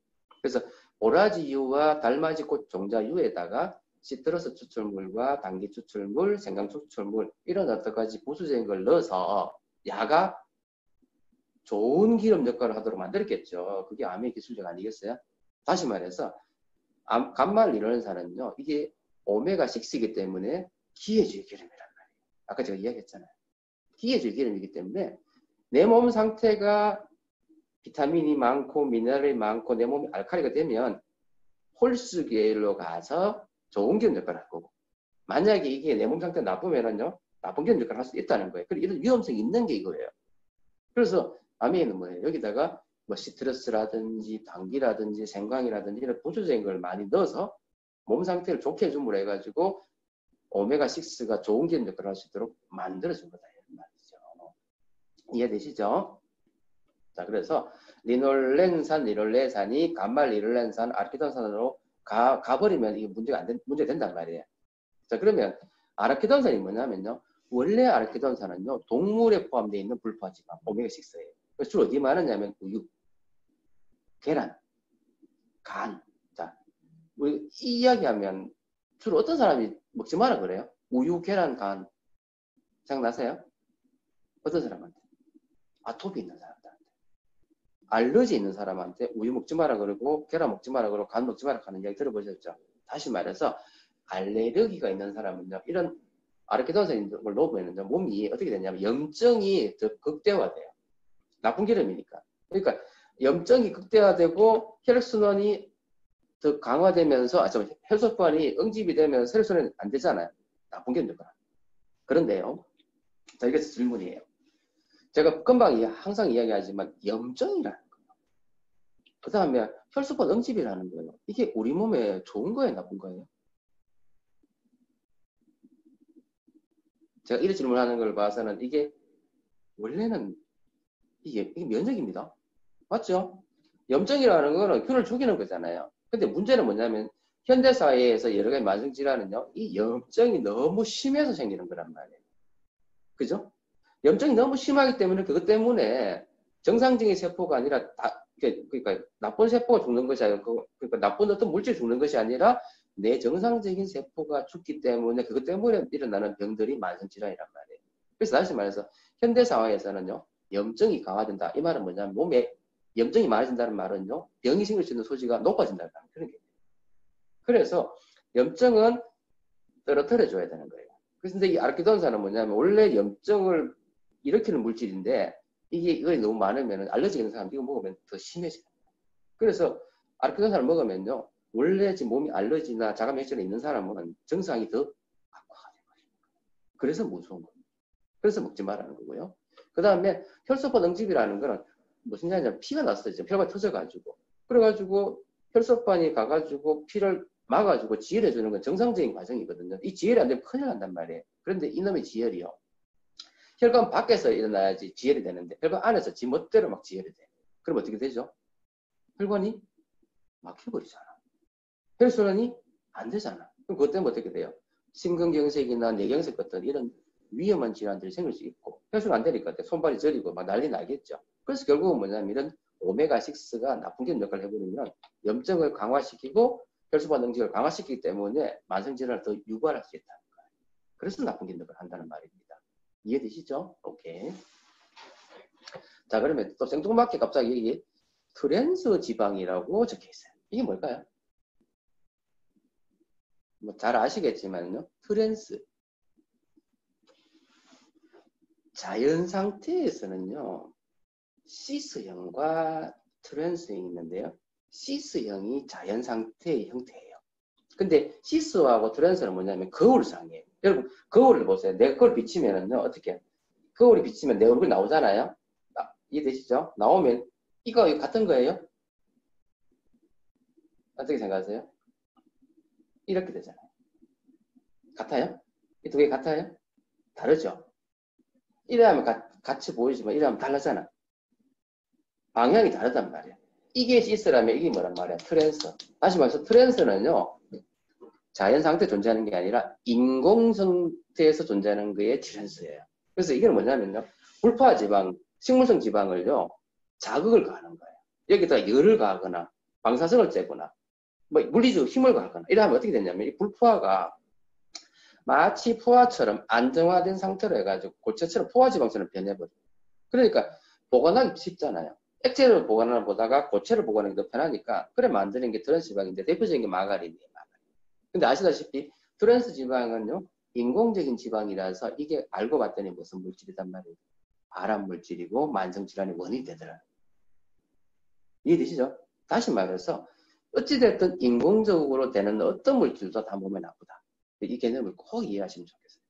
그래서 보라지유와 달맞이꽃 종자유에다가 시트러스 추출물과 당기 추출물, 생강 추출물 이런 여러 가지 보수적인 걸 넣어서 야가 좋은 기름 역할을 하도록 만들었겠죠. 그게 암의 기술력 아니겠어요? 다시 말해서 감말리놀렌산은요. 이게 오메가6이기 때문에 기회주의 기름이란 말이에요. 아까 제가 이야기했잖아요. 기회주의 기름이기 때문에 내 몸 상태가 비타민이 많고 미네랄이 많고 내 몸이 알칼리가 되면 홀수 계열로 가서 좋은 기름 역할을 할 거고 만약에 이게 내 몸 상태가 나쁘면은요 나쁜 기름 역할을 할 수 있다는 거예요. 그리고 이런 위험성이 있는 게 이거예요. 그래서 아미에는 뭐예요? 여기다가 뭐 시트러스라든지 당기라든지 생강이라든지 이런 보조적인 걸 많이 넣어서 몸 상태를 좋게 해줌으로 해가지고 오메가6가 좋은 기름 역할을 할 수 있도록 만들어준 거다. 이런 말이죠. 이해되시죠? 자, 그래서 리놀렌산이 간말 리놀렌산, 아르키돈산으로 가버리면 이게 문제 된단 말이에요. 자, 그러면 아르키돈산이 뭐냐면요. 원래 아르키돈산은요, 동물에 포함되어 있는 불포화지방, 오메가6예요. 그래서 주로 어디 많으냐면 우유, 계란, 간. 자, 우리 이 이야기하면 주로 어떤 사람이 먹지 마라 그래요? 우유, 계란, 간. 생각나세요? 어떤 사람한테? 아토피 있는 사람들한테. 알러지 있는 사람한테 우유 먹지 마라 그러고 계란 먹지 마라 그러고 간 먹지 마라 하는 이야기 들어보셨죠? 다시 말해서 알레르기가 있는 사람은요. 이런 아르키돈산을 놓으면 몸이 어떻게 되냐면 염증이 더 극대화돼요. 나쁜 기름이니까. 그러니까 염증이 극대화되고 혈액순환이 더 강화되면서 혈소판이 응집이 되면 혈액순환이 안 되잖아요. 나쁜 기름이니까. 그런데요. 자, 이게 질문이에요. 제가 금방 항상 이야기하지만 염증이라는 거예요. 그 다음에 혈소판 응집이라는 거예요. 이게 우리 몸에 좋은 거예요, 나쁜 거예요? 제가 이런 질문하는 걸 봐서는 이게 원래는 이게 면역입니다. 맞죠? 염증이라는 거는 균을 죽이는 거잖아요. 근데 문제는 뭐냐면 현대사회에서 여러 가지 만성질환은요, 이 염증이 너무 심해서 생기는 거란 말이에요. 그죠? 염증이 너무 심하기 때문에 그것 때문에 정상적인 세포가 아니라 그러니까 나쁜 세포가 죽는 것이 아니고 그러니까 나쁜 어떤 물질이 죽는 것이 아니라 내 정상적인 세포가 죽기 때문에 그것 때문에 일어나는 병들이 만성질환이란 말이에요. 그래서 다시 말해서 현대사회에서는요, 염증이 강화된다. 이 말은 뭐냐면 몸에 염증이 많아진다는 말은요, 병이 생길 수 있는 소지가 높아진다는 그런 게. 그래서 염증은 떨어뜨려줘야 되는 거예요. 그래서 이 아르키돈산은 뭐냐면 원래 염증을 일으키는 물질인데 이게 너무 많으면 알러지 있는 사람 이거 먹으면 더 심해져요. 그래서 아르키돈산을 먹으면요, 원래 지금 몸이 알러지나 자가 면역질환이 있는 사람은 증상이 더 악화가 되는 거예요. 그래서 무서운 거예요. 그래서 먹지 말라는 거고요. 그 다음에 혈소판 응집이라는 거는 무슨 얘기냐면 피가 났어요. 혈관이 터져가지고. 그래가지고 혈소판이 가가지고 피를 막아주고 지혈해주는 건 정상적인 과정이거든요. 이 지혈이 안 되면 큰일 난단 말이에요. 그런데 이놈의 지혈이요. 혈관 밖에서 일어나야지 지혈이 되는데 혈관 안에서 지 멋대로 막 지혈이 돼. 그럼 어떻게 되죠? 혈관이 막혀버리잖아. 혈순환이 안 되잖아. 그럼 그것 때문에 어떻게 돼요? 심근경색이나 뇌경색 같은 이런 위험한 질환들이 생길 수 있고 혈순환 안 되니까 손발이 저리고 막 난리 나겠죠. 그래서 결국은 뭐냐면 이런 오메가6가 나쁜 기능 역할을 해버리면 염증을 강화시키고 혈소판 능력을 강화시키기 때문에 만성질환을 더 유발할 수 있다는 거예요. 그래서 나쁜 기능을 한다는 말입니다. 이해되시죠? 오케이. 자, 그러면 또 생뚱맞게 갑자기 여기 트랜스 지방이라고 적혀 있어요. 이게 뭘까요? 뭐 잘 아시겠지만요. 트랜스. 자연 상태에서는요. 시스형과 트랜스형이 있는데요. 시스형이 자연 상태의 형태예요. 근데 시스하고 트랜스는 뭐냐면 거울상이에요. 여러분 거울을 보세요. 내 거울 비치면은요. 어떻게 거울이 비치면 내 얼굴 나오잖아요. 이해되시죠? 나오면 이거 같은 거예요? 어떻게 생각하세요? 이렇게 되잖아요. 같아요? 이 두 개 같아요? 다르죠? 이래하면 같이 보이지만 이래하면 달라잖아. 방향이 다르단 말이야. 이게 시스라면 이게 뭐란 말이야? 트랜스. 다시 말해서 트랜스는요. 자연 상태에 존재하는 게 아니라 인공 상태에서 존재하는 거에 트랜스예요. 그래서 이게 뭐냐면요. 불포화 지방, 식물성 지방을요. 자극을 가하는 거예요. 여기다 열을 가하거나 방사성을 쬐거나 뭐 물리적 힘을 가하거나 이러면 어떻게 되냐면 이 불포화가 마치 포화처럼 안정화된 상태로 해가지고 고체처럼 포화지방처럼 변해버려요. 그러니까 보관하기 쉽잖아요. 액체를 보관하는 보다가 고체를 보관하기 더 편하니까 그래 만드는 게 트랜스 지방인데 대표적인 게 마가린이에요. 근데 아시다시피 트랜스 지방은요. 인공적인 지방이라서 이게 알고 봤더니 무슨 물질이단 말이에요. 발암 물질이고 만성질환의 원인이 되더라. 이해되시죠? 다시 말해서 어찌됐든 인공적으로 되는 어떤 물질도 다 몸에 나쁘다. 이 개념을 꼭 이해하시면 좋겠어요.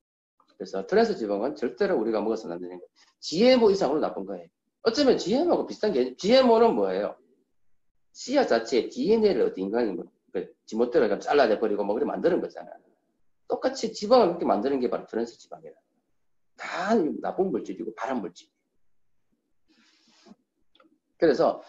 그래서 트랜스 지방은 절대로 우리가 먹어서는 안 되는 거예요. GMO 이상으로 나쁜 거예요. 어쩌면 GMO하고 비슷한 게 GMO는 뭐예요? 씨앗 자체에 DNA를 어떤 인간이 지멋대로 잘라내 버리고 뭐 그렇게 만드는 거잖아요. 똑같이 지방을 그렇게 만드는 게 바로 트랜스 지방이에요. 다 나쁜 물질이고 발암 물질. 그래서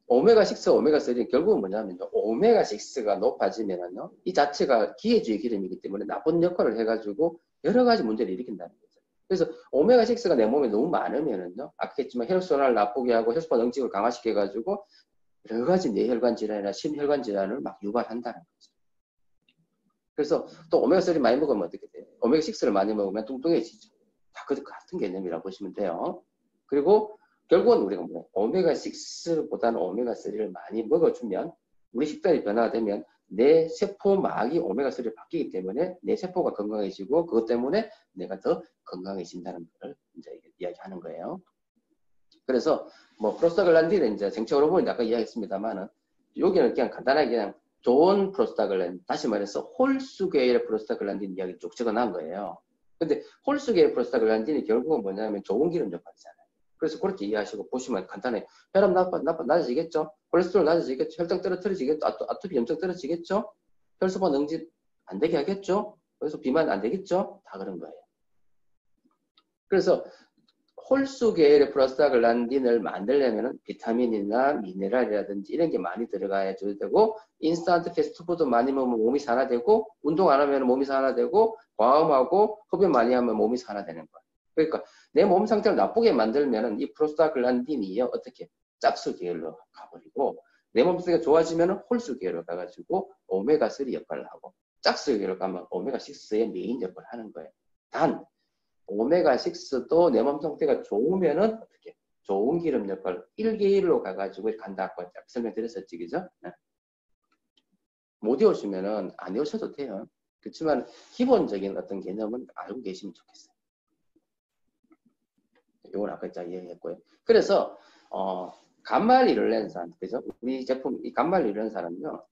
오메가6, 오메가3 결국은 뭐냐면요. 오메가6가 높아지면은요. 이 자체가 기회주의 기름이기 때문에 나쁜 역할을 해가지고 여러 가지 문제를 일으킨다는 거죠. 그래서 오메가6가 내 몸에 너무 많으면은요. 아까 했지만 혈액순환을 나쁘게 하고 혈소판 응집을 강화시켜가지고 여러 가지 뇌혈관 질환이나 심혈관 질환을 막 유발한다는 거죠. 그래서 또 오메가3 많이 먹으면 어떻게 돼요? 오메가6를 많이 먹으면 뚱뚱해지죠. 다 같은 개념이라고 보시면 돼요. 그리고 결국은 우리가 뭐냐, 오메가6보다는 오메가3를 많이 먹어주면 우리 식단이 변화되면 내 세포막이 오메가3를 바뀌기 때문에 내 세포가 건강해지고 그것 때문에 내가 더 건강해진다는 걸 이제 이야기하는 거예요. 그래서 뭐 프로스타글란딘은 이제 생체 호르몬이 아까 이야기했습니다만은 여기는 그냥 간단하게 그냥 좋은 프로스타글란딘, 다시 말해서 홀수계의 프로스타글란딘 이야기 쭉 적어놓은 거예요. 근데 홀수계의 프로스타글란딘이 결국은 뭐냐면 좋은 기름 역할이잖아요. 그래서 그렇게 이해하시고 보시면 간단해요. 혈압 낮아지겠죠? 콜레스테롤 낮아지겠죠? 혈당 떨어뜨려지겠죠? 아토피 염증 떨어지겠죠? 혈소판 응집 안 되게 하겠죠? 그래서 비만 안 되겠죠? 다 그런 거예요. 그래서 홀수 계열의 프로스타글란딘을 만들려면 비타민이나 미네랄이라든지 이런 게 많이 들어가야 되고 인스턴트 패스트푸드 많이 먹으면 몸이 산화되고 운동 안 하면 몸이 산화되고 과음하고 흡연 많이 하면 몸이 산화되는 거야. 그러니까 내 몸 상태를 나쁘게 만들면 이 프로스타글란딘이 어떻게 짝수 계열로 가버리고 내 몸 상태가 좋아지면 홀수 계열로 가가지고 오메가3 역할을 하고 짝수 계열로 가면 오메가6의 메인 역할을 하는 거예요. 단 오메가6도 내 몸 상태가 좋으면은 어떻게 좋은 기름 역할 1개 1로 가가지고 간다고 설명드렸었지, 그죠? 네. 못 외우시면은 안 외우셔도 돼요. 그렇지만 기본적인 어떤 개념은 알고 계시면 좋겠어요. 이건 아까 이야기했고요. 그래서 간말리를렌산, 그죠? 우리 제품 이 간말리를렌산은요,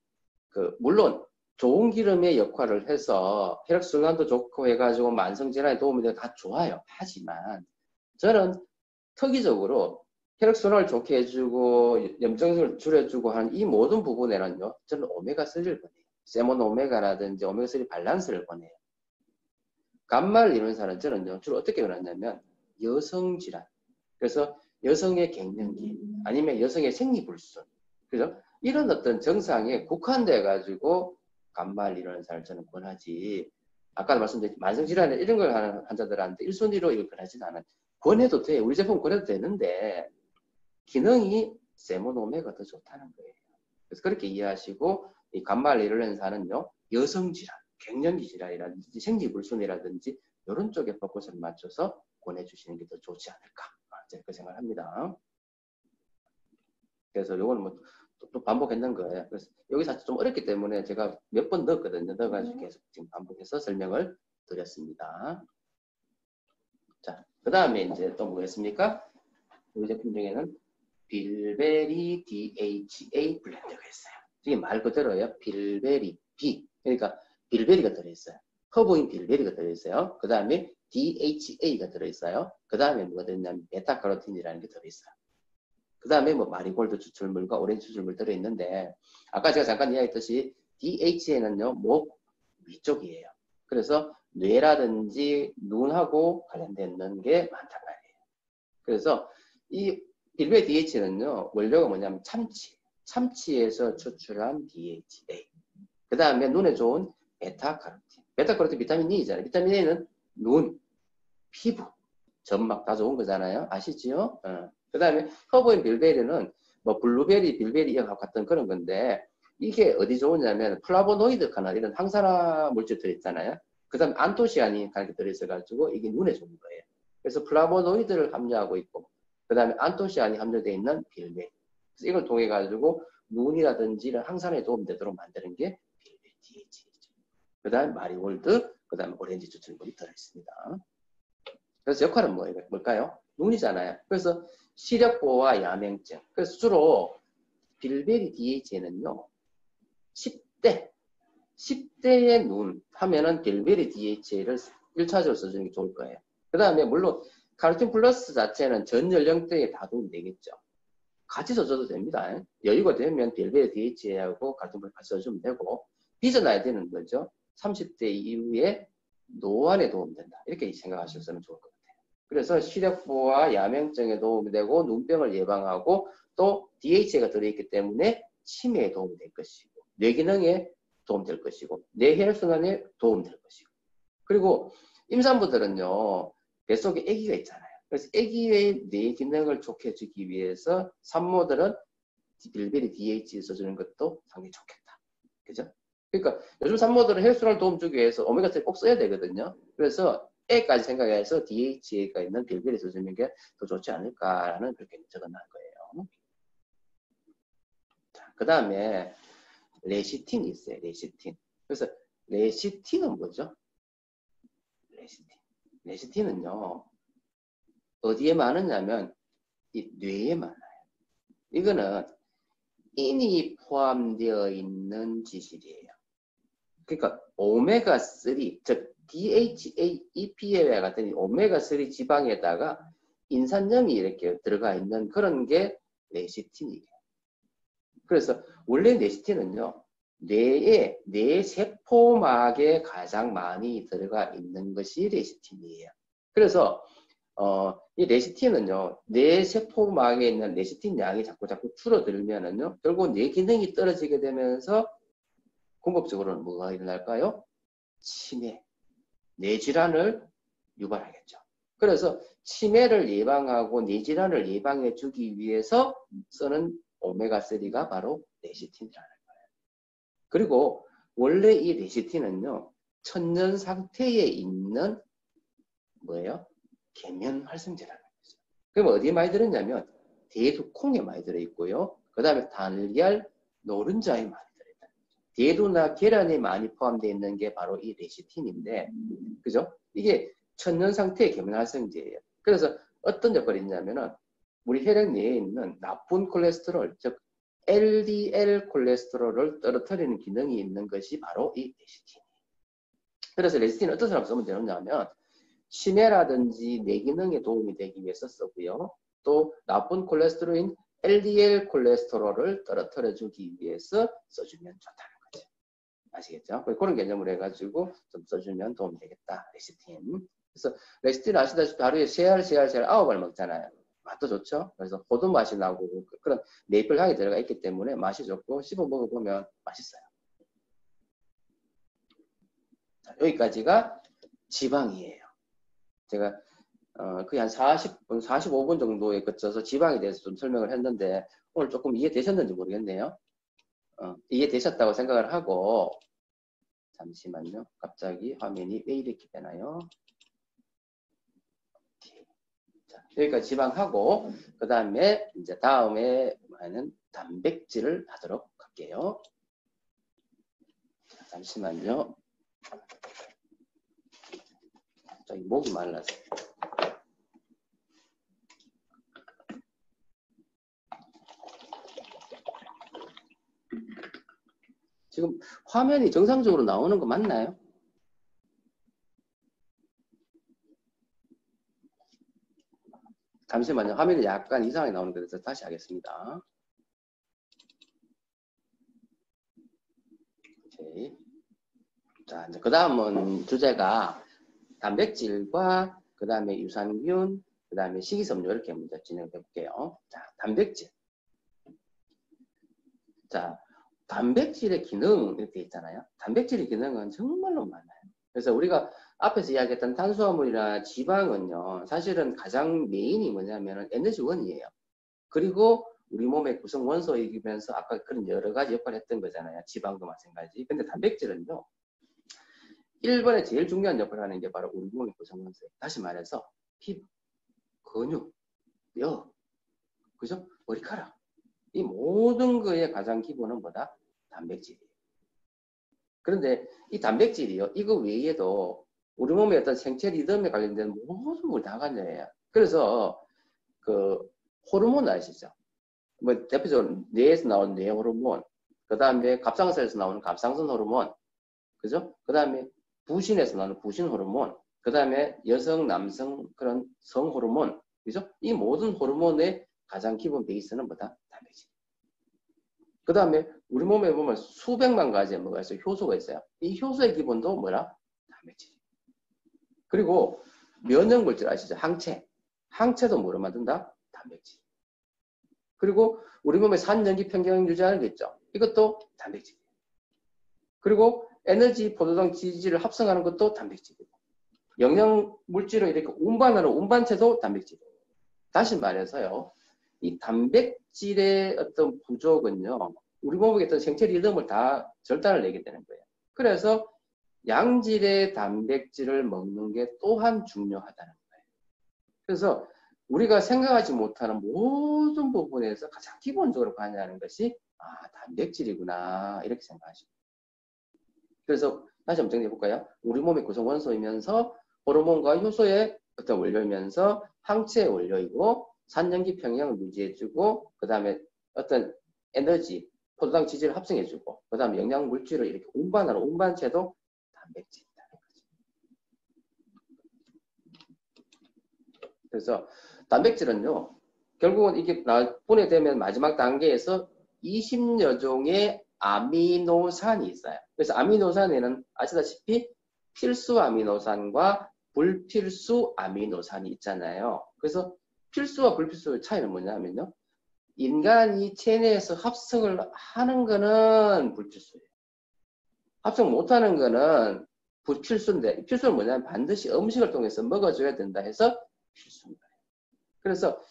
물론 좋은 기름의 역할을 해서 혈액순환도 좋고 해가지고 만성질환에 도움이 되고 다 좋아요. 하지만 저는 특이적으로 혈액순환을 좋게 해주고 염증을 줄여주고 하는 이 모든 부분에는요. 저는 오메가3를 권해요. 세몬 오메가라든지 오메가3 밸런스를 권해요. 간말 이론사는 저는요. 주로 어떻게 권하냐면 여성질환, 그래서 여성의 갱년기 아니면 여성의 생리불순, 그죠? 이런 어떤 정상에 국한돼 가지고 간말 이론사를 저는 권하지. 아까 말씀드린 만성질환 이런 걸 하는 환자들한테 1순위로 이걸 권하지는 않아요. 권해도 돼. 우리 제품 권해도 되는데 기능이 세몬 오메가 더 좋다는 거예요. 그래서 그렇게 이해하시고 이 간말 이론사는요. 여성질환, 갱년기 질환이라든지 생리불순이라든지 이런 쪽에 포커스를 맞춰서 권해주시는 게 더 좋지 않을까. 제가 그 생각을 합니다. 그래서 요거는 뭐 또 반복했는 거예요. 그래서 여기 사실 좀 어렵기 때문에 제가 몇 번 넣었거든요. 넣어가지고 계속 지금 반복해서 설명을 드렸습니다. 자, 그 다음에 이제 또 뭐겠습니까? 이 제품 중에는 빌베리 DHA 블렌드가 있어요. 이게 말 그대로예요. 빌베리 B. 그러니까 빌베리가 들어있어요. 허브인 빌베리가 들어있어요. 그 다음에 DHA가 들어있어요. 그 다음에 뭐가 들어있냐면 베타카로틴이라는 게 들어있어요. 그 다음에 뭐 마리골드 추출물과 오렌지 추출물 들어있는데 아까 제가 잠깐 이야기했듯이 DHA는요 목 위쪽이에요. 그래서 뇌라든지 눈하고 관련된 게 많단 말이에요. 그래서 이 빌베 DHA는요 원료가 뭐냐면 참치에서 추출한 DHA. 그 다음에 눈에 좋은 베타카로틴. 베타카로틴 비타민 E잖아요. 비타민 E는 눈, 피부, 점막 다 좋은 거잖아요. 아시지요? 그 다음에 허브인 빌베리는 뭐 블루베리, 빌베리하고 같은 그런 건데 이게 어디 좋으냐면 플라보노이드 카나 이런 항산화 물질 들어있잖아요. 그 다음에 안토시아닌이 들어있어가지고 이게 눈에 좋은 거예요. 그래서 플라보노이드를 함유하고 있고 그 다음에 안토시아닌이 함유되어 있는 빌베리. 그래서 이걸 통해 가지고 눈이라든지 이런 항산화에 도움되도록 만드는 게 빌베리 DHA죠. 그 다음에 마리골드, 그 다음에 오렌지 추출물이 들어있습니다. 그래서 역할은 뭘까요? 눈이잖아요. 그래서 시력 보호와 야맹증. 그래서 주로 빌베리 DHA는요, 10대의 눈 하면은 빌베리 DHA를 1차적으로 써주는 게 좋을 거예요. 그 다음에 물론 카로틴 플러스 자체는 전 연령대에 다 도움이 되겠죠. 같이 써줘도 됩니다. 여유가 되면 빌베리 DHA하고 카로틴 플러스 같이 써주면 되고 빚어놔야 되는 거죠. 30대 이후에 노안에 도움된다. 이렇게 생각하셨으면 좋을 것 같아요. 그래서 시력보와 야맹증에 도움이 되고 눈병을 예방하고 또 DHA가 들어있기 때문에 치매에 도움이 될 것이고 뇌기능에 도움될 것이고 뇌혈순환에 도움될 것이고 그리고 임산부들은요 뱃속에 아기가 있잖아요. 그래서 아기의 뇌기능을 좋게 해주기 위해서 산모들은 빌베리 DHA 써주는 것도 상당히 좋겠다. 그죠? 그러니까 요즘 산모들은 혈순환을 도움 주기 위해서 오메가3 꼭 써야 되거든요. 그래서 애까지 생각해서 DHA가 있는 빌베리 써주는 게 더 좋지 않을까라는 그렇게 적어놓은 거예요. 그 다음에 레시틴이 있어요. 레시틴. 그래서 레시틴은 뭐죠? 레시틴은요 어디에 많으냐면 이 뇌에 많아요. 이거는 인이 포함되어 있는 지질이에요. 그러니까 오메가3, 즉 DHA, EPA 같은 오메가3 지방에다가 인산염이 이렇게 들어가 있는 그런 게 레시틴이에요. 그래서 원래 레시틴은요 뇌 세포막에 가장 많이 들어가 있는 것이 레시틴이에요. 그래서 이 레시틴은요 뇌 세포막에 있는 레시틴 양이 자꾸 줄어들면은요 결국 뇌 기능이 떨어지게 되면서 궁극적으로는 뭐가 일어날까요? 치매, 뇌질환을 유발하겠죠. 그래서 치매를 예방하고 뇌질환을 예방해 주기 위해서 쓰는 오메가3가 바로 레시틴이라는 거예요. 그리고 원래 이 레시틴은요 천연 상태에 있는 뭐예요? 계면 활성제라는 거죠. 그럼 어디에 많이 들었냐면 대두 콩에 많이 들어있고요. 그 다음에 달걀, 노른자에 많이 들어있다. 대두나 계란에 많이 포함되어 있는 게 바로 이 레시틴인데, 그죠? 이게 천연 상태의 계면 활성제예요. 그래서 어떤 역할이 있냐면은 우리 혈액 내에 있는 나쁜 콜레스테롤, 즉 LDL 콜레스테롤을 떨어뜨리는 기능이 있는 것이 바로 이 레시틴. 그래서 레시틴은 어떤 사람 쓰면 되느냐면 치매라든지 뇌기능에 도움이 되기 위해서 쓰고요. 또 나쁜 콜레스테롤인 LDL 콜레스테롤을 떨어뜨려 주기 위해서 써주면 좋다는 거죠. 아시겠죠? 그런 개념으로 해가지고 좀 써주면 도움이 되겠다. 레시틴. 그래서 레시틴 아시다시피 하루에 3알 9알 먹잖아요. 맛도 좋죠? 그래서 호두 맛이 나고 그런 메이플 향이 들어가 있기 때문에 맛이 좋고 씹어 먹어보면 맛있어요. 자, 여기까지가 지방이에요. 제가 거의 한 40분, 45분 정도에 거쳐서 지방에 대해서 좀 설명을 했는데 오늘 조금 이해되셨는지 모르겠네요. 이해되셨다고 생각을 하고 잠시만요. 갑자기 화면이 왜 이렇게 되나요? 자, 여기까지 지방하고 그 다음에 이제 다음에는 단백질을 하도록 할게요. 자, 잠시만요. 갑자기 목이 말라서. 지금 화면이 정상적으로 나오는 거 맞나요? 잠시만요. 화면이 약간 이상하게 나오는 것 같아서 다시 하겠습니다. 오케이. 자, 이제 그 다음은 주제가 단백질과 그 다음에 유산균, 그 다음에 식이섬유 이렇게 먼저 진행해 볼게요. 자, 단백질. 자, 단백질의 기능 이렇게 있잖아요. 단백질의 기능은 정말로 많아요. 그래서 우리가 앞에서 이야기했던 탄수화물이나 지방은요, 사실은 가장 메인이 뭐냐면 에너지원이에요. 그리고 우리 몸의 구성 원소이면서 아까 그런 여러 가지 역할을 했던 거잖아요. 지방도 마찬가지. 근데 단백질은요, 1번에 제일 중요한 역할을 하는 게 바로 우리 몸의 구성 원소예요. 다시 말해서 피부, 근육, 뼈, 그죠? 머리카락. 이 모든 거의 가장 기본은 뭐다? 단백질이에요. 그런데 이 단백질이요. 이거 외에도 우리 몸의 어떤 생체 리듬에 관련된 모든 걸 다 관여해요. 그래서 그 호르몬 아시죠? 뭐 대표적으로 뇌에서 나오는 뇌 호르몬, 그 다음에 갑상선에서 나오는 갑상선 호르몬, 그죠? 그 다음에 부신에서 나오는 부신 호르몬, 그 다음에 여성, 남성 그런 성 호르몬, 그죠? 이 모든 호르몬의 가장 기본 베이스는 뭐다? 단백질. 그 다음에 우리 몸에 보면 수백만 가지의 뭐가 있어요? 효소가 있어요. 이 효소의 기본도 뭐라? 단백질. 그리고 면역물질 아시죠? 항체. 항체도 뭐로 만든다? 단백질. 그리고 우리 몸의 산전기 평균 유지하는 게 있죠. 이것도 단백질. 그리고 에너지 포도당 지지를 합성하는 것도 단백질이고, 영양 물질을 이렇게 운반하는 운반체도 단백질이고. 다시 말해서요, 이 단백질의 어떤 부족은요, 우리 몸의 어떤 생체 리듬을 다 절단을 내게 되는 거예요. 그래서 양질의 단백질을 먹는 게 또한 중요하다는 거예요. 그래서 우리가 생각하지 못하는 모든 부분에서 가장 기본적으로 관여하는 것이 단백질이구나 이렇게 생각하시고, 그래서 다시 한번 정리해 볼까요? 우리 몸의 구성 원소이면서 호르몬과 효소의 어떤 원료이면서 항체의 원료이고 산전기 평형을 유지해주고 그 다음에 어떤 에너지, 포도당 지질을 합성해주고 그 다음에 영양 물질을 이렇게 운반하는 운반체도 단백질이라는 거죠. 그래서 단백질은요, 결국은 이게 분해되면 마지막 단계에서 20여 종의 아미노산이 있어요. 그래서 아미노산에는 아시다시피 필수 아미노산과 불필수 아미노산이 있잖아요. 그래서 필수와 불필수의 차이는 뭐냐면요, 인간이 체내에서 합성을 하는 거는 불필수예요. 합성 못하는 거는 불필수인데, 필수는 뭐냐면 반드시 음식을 통해서 먹어줘야 된다 해서 필수입니다. 그래서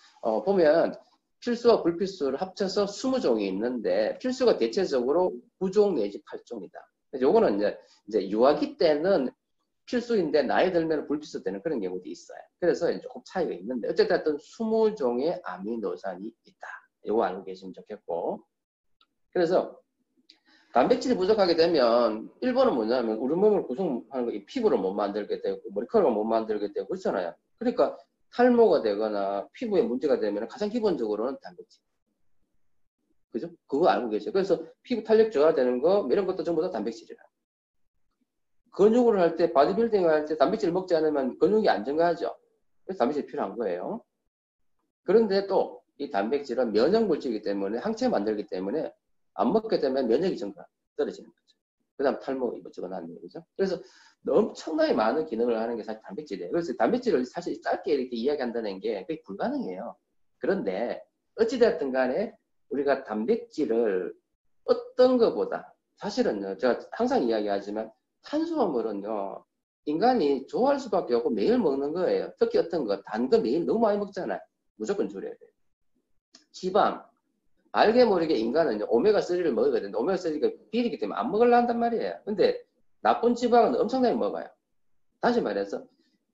보면 필수와 불필수를 합쳐서 20종이 있는데 필수가 대체적으로 9종 내지 8종이다. 요거는 이제 유아기 때는 필수인데 나이 들면 불필수 되는 그런 경우도 있어요. 그래서 조금 차이가 있는데 어쨌든 20종의 아미노산이 있다. 요거 알고 계시면 좋겠고, 그래서 단백질이 부족하게 되면 1번은 뭐냐면 우리 몸을 구성하는 거, 이 피부를 못 만들게 되고 머리카락을 못 만들게 되고 그렇잖아요. 그러니까 탈모가 되거나 피부에 문제가 되면 가장 기본적으로는 단백질. 그죠? 그거 알고 계세요. 그래서 피부 탄력 저하되는 거, 이런 것도 전부 다 단백질이라. 근육을 할 때, 바디빌딩을 할 때 단백질을 먹지 않으면 근육이 안 증가하죠. 그래서 단백질이 필요한 거예요. 그런데 또 이 단백질은 면역 물질이기 때문에 항체 만들기 때문에 안 먹게 되면 면역이 떨어지는 거죠. 그 다음 탈모 이것저것 하는 거죠. 그래서 엄청나게 많은 기능을 하는 게 사실 단백질이에요. 그래서 단백질을 사실 짧게 이렇게 이야기한다는 게 거의 불가능해요. 그런데 어찌되었든 간에 우리가 단백질을 어떤 것보다, 사실은요, 제가 항상 이야기하지만 탄수화물은요, 인간이 좋아할 수밖에 없고 매일 먹는 거예요. 특히 어떤 거, 단 거 매일 너무 많이 먹잖아요. 무조건 줄여야 돼요. 지방, 알게 모르게 인간은 오메가3를 먹어야 되는데 오메가3가 비리기 때문에 안 먹으려 한단 말이에요. 근데 나쁜 지방은 엄청나게 먹어요. 다시 말해서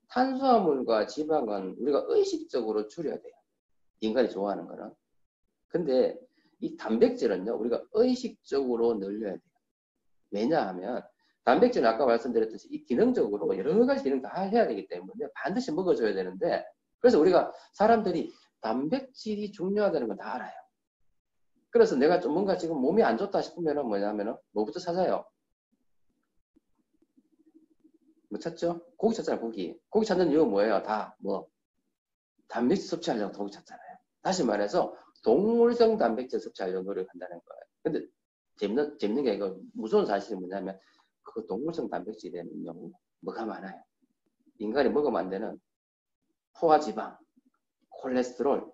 탄수화물과 지방은 우리가 의식적으로 줄여야 돼요. 인간이 좋아하는 거는. 근데 이 단백질은요, 우리가 의식적으로 늘려야 돼요. 왜냐하면 단백질은 아까 말씀드렸듯이 이 기능적으로 여러 가지 기능 다 해야 되기 때문에 반드시 먹어줘야 되는데, 그래서 우리가 사람들이 단백질이 중요하다는 건 다 알아요. 그래서 내가 좀 뭔가 지금 몸이 안 좋다 싶으면 뭐냐면은 뭐부터 찾아요? 뭐 찾죠? 고기 찾잖아요, 고기. 고기 찾는 이유가 뭐예요? 다 단백질 섭취하려고 고기 찾잖아요. 다시 말해서 동물성 단백질 섭취하려고 노력한다는 거예요. 근데 재밌는 게 이거 무서운 사실이 뭐냐면 그 동물성 단백질에는요, 뭐가 많아요. 인간이 먹으면 안 되는 포화지방, 콜레스테롤,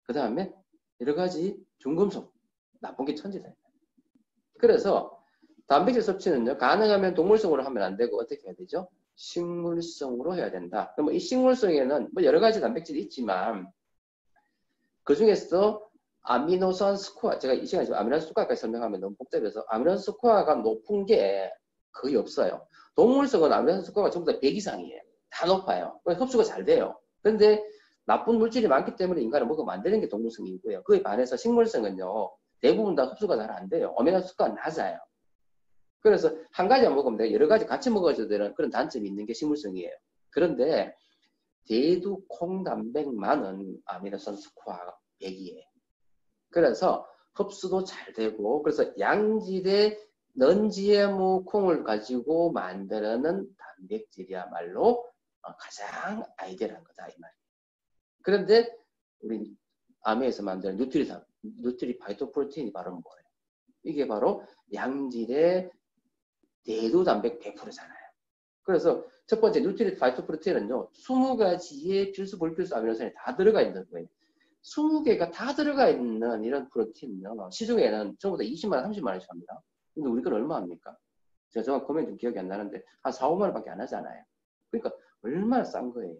그 다음에 여러 가지 중금속, 나쁜 게 천지다. 그래서 단백질 섭취는요, 가능하면 동물성으로 하면 안 되고 어떻게 해야 되죠? 식물성으로 해야 된다. 그럼 이 식물성에는 뭐 여러 가지 단백질이 있지만 그 중에서 아미노산 스코어, 제가 이 시간에 지금 아미노산 스코어까지 설명하면 너무 복잡해서 아미노산 스코어가 높은 게 거의 없어요. 동물성은 아미노산 스코어가 전부 다 100 이상이에요. 다 높아요. 그래서 흡수가 잘 돼요. 그런데 나쁜 물질이 많기 때문에 인간을 먹으면 안 되는 게 동물성이고요. 그에 반해서 식물성은요, 대부분 다 흡수가 잘 안 돼요. 오메가 스코어가 낮아요. 그래서 한 가지만 먹으면 내가 여러 가지 같이 먹어줘야 되는 그런 단점이 있는 게 식물성이에요. 그런데 대두 콩단백만은 아미노산 스코어가 100이에요. 그래서 흡수도 잘 되고, 그래서 양질의 넌GMO 콩을 가지고 만드는 단백질이야말로 가장 아이디어한 거다 이 말이에요. 그런데 우리 암에서 만드는 뉴트리 파이토 프로테인이 바로 뭐예요? 이게 바로 양질의 대두 단백 100%잖아요. 그래서 첫 번째 뉴트리트 파이토프로테인은요, 20가지의 필수, 불필수 아미노산이 다 들어가 있는 거예요. 20개가 다 들어가 있는 이런 프로틴은요, 시중에는 전부 다 20만 원, 30만 원씩 합니다. 근데 우리 건 얼마 합니까? 제가 정확히 금액은 기억이 안 나는데, 한 4, 5만 원밖에 안 하잖아요. 그러니까 얼마나 싼 거예요.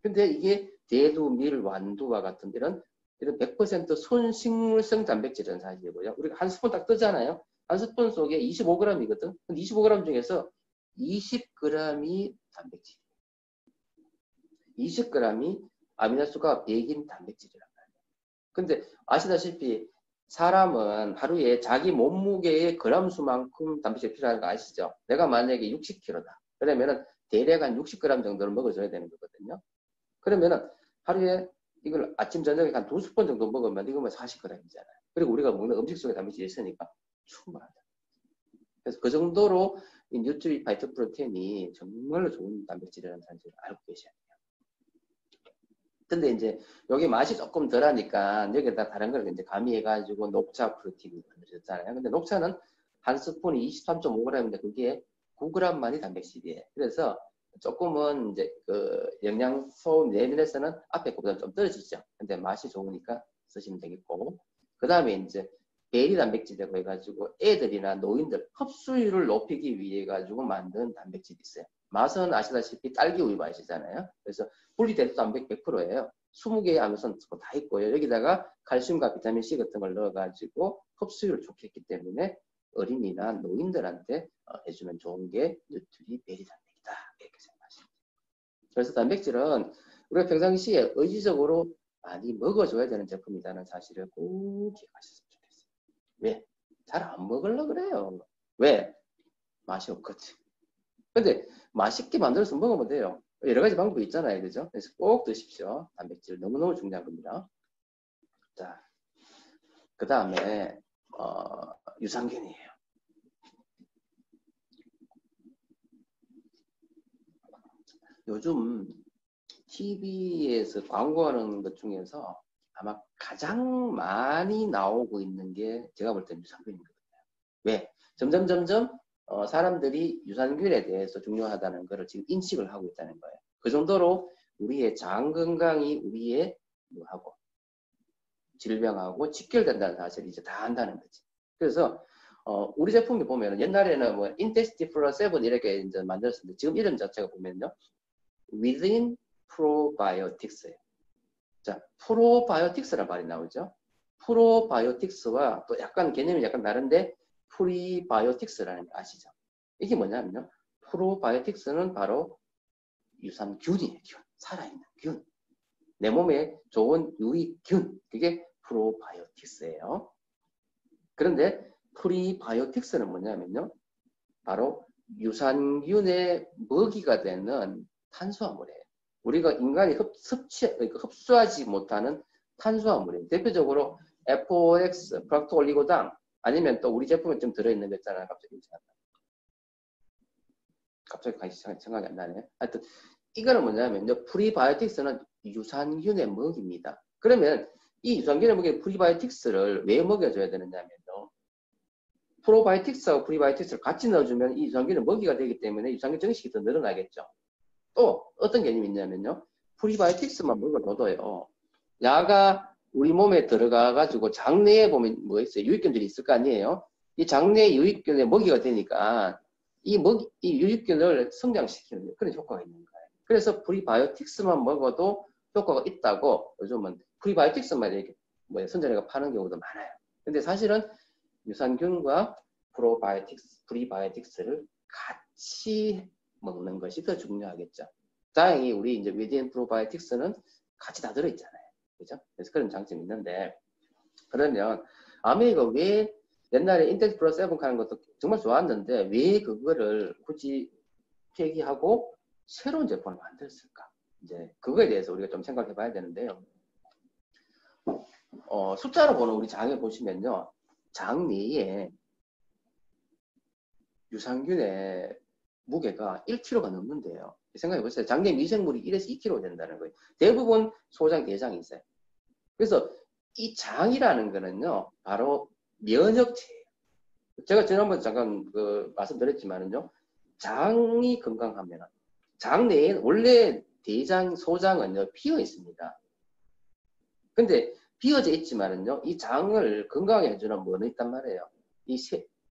근데 이게 대두, 밀, 완두와 같은 이런 100% 손식물성 단백질은 사실이고요. 우리가 한 스푼 딱 뜨잖아요. 한 스푼 속에 25g이거든. 근데 25g 중에서 20g이 단백질. 20g이 아미노수가 100인 단백질이란 말이에요. 근데 아시다시피 사람은 하루에 자기 몸무게의 그람 수만큼 단백질 필요한 거 아시죠? 내가 만약에 60kg다. 그러면은 대략 한 60g 정도를 먹어줘야 되는 거거든요. 그러면은 하루에 이걸 아침 저녁에 한 2스푼 정도 먹으면 이거면 40g이잖아요. 그리고 우리가 먹는 음식 속에 단백질이 있으니까 충분하다. 그래서 그 정도로 이 뉴트리 파이토프로테인이 정말로 좋은 단백질이라는 사실을 알고 계셔야 돼요. 근데 이제 여기 맛이 조금 덜하니까 여기다 다른 걸 이제 가미해가지고 녹차 프로틴을 만들었잖아요. 근데 녹차는 한 스푼이 23.5g인데 그게 9g만이 단백질이에요. 그래서 조금은 이제 그 영양소 내면에서는 앞에 거보다 좀 떨어지죠. 근데 맛이 좋으니까 쓰시면 되겠고. 그 다음에 이제 베리 단백질이라고 해가지고 애들이나 노인들 흡수율을 높이기 위해 가지고 만든 단백질이 있어요. 맛은 아시다시피 딸기 우유 맛이잖아요. 그래서 분리돼도 단백 100%예요. 20개의 아미노산 다 있고요. 여기다가 칼슘과 비타민 C 같은 걸 넣어가지고 흡수율을 좋게 했기 때문에 어린이나 노인들한테 해주면 좋은 게 뉴트리 베리 단백이다. 이렇게 생각하시면 돼요. 그래서 단백질은 우리가 평상시에 의지적으로 많이 먹어줘야 되는 제품이라는 사실을 꼭 기억하셨으면 좋겠어요. 왜? 잘 안 먹으려고 그래요. 왜? 맛이 없거든. 근데 맛있게 만들어서 먹으면 돼요. 여러 가지 방법이 있잖아요. 그죠? 그래서 꼭 드십시오. 단백질 너무너무 중요한 겁니다. 자, 그 다음에 유산균이에요. 요즘 TV에서 광고하는 것 중에서 아마 가장 많이 나오고 있는 게 제가 볼 때는 유산균이거든요. 왜? 점점 사람들이 유산균에 대해서 중요하다는 것을 지금 인식을 하고 있다는 거예요. 그 정도로 우리의 장 건강이 우리의 뭐하고 질병하고 직결된다는 사실을 이제 다 안다는 거지. 그래서 우리 제품이 보면은 옛날에는 뭐 인테스티 플러스 7 이렇게 이제 만들었는데 지금 이름 자체가 보면요, Within Probiotics예요. 자, 프로바이오틱스라는 말이 나오죠. 프로바이오틱스와 또 약간 개념이 약간 다른데 프리바이오틱스라는 거 아시죠? 이게 뭐냐면요, 프로바이오틱스는 바로 유산균이에요. 균. 살아있는 균. 내 몸에 좋은 유익균. 그게 프로바이오틱스예요. 그런데 프리바이오틱스는 뭐냐면요, 바로 유산균의 먹이가 되는 탄수화물이에요. 우리가 인간이 흡수하지 못하는 탄수화물이에요. 대표적으로 FOX, 프락토올리고당, 아니면 또 우리 제품에 좀 들어있는 거 있잖아요. 갑자기 생각이 안 나네. 하여튼 이거는 뭐냐면요, 프리바이오틱스는 유산균의 먹입니다. 그러면 이 유산균의 먹이 프리바이오틱스를 왜 먹여줘야 되느냐면요, 프로바이오틱스하고 프리바이오틱스를 같이 넣어주면 이 유산균의 먹이가 되기 때문에 유산균 정식이 더 늘어나겠죠. 또 어떤 개념이 있냐면요, 프리바이오틱스만 먹어줘도요, 야가 우리 몸에 들어가가지고 장내에 보면 뭐 있어요? 유익균들이 있을 거 아니에요? 이 장내 유익균의 먹이가 되니까 이 유익균을 성장시키는 그런 효과가 있는 거예요. 그래서 프리바이오틱스만 먹어도 효과가 있다고 요즘은 프리바이오틱스만 이렇게 선전해가 파는 경우도 많아요. 근데 사실은 유산균과 프리바이오틱스를 같이 먹는 것이 더 중요하겠죠. 다행히 우리 이제 위디엔 프로바이오틱스는 같이 다 들어있잖아요. 그죠? 그래서 그런 장점이 있는데, 그러면 아메이가 왜 옛날에 인텔 플러스 7 하는 것도 정말 좋았는데 왜 그거를 굳이 폐기하고 새로운 제품을 만들었을까? 이제 그거에 대해서 우리가 좀 생각해 봐야 되는데요. 숫자로 보는 우리 장에 보시면요, 장 내에 유산균의 무게가 1kg가 넘는데요. 생각해 보세요. 장내 미생물이 1에서 2kg 된다는 거예요. 대부분 소장, 대장이 있어요. 그래서 이 장이라는 거는요, 바로 면역체예요. 제가 지난번에 잠깐 말씀드렸지만은요, 장이 건강하면 장 내에 원래 대장, 소장은요 비어 있습니다. 근데 비어져 있지만은요 이 장을 건강하게 해주는 뭐는 있단 말이에요.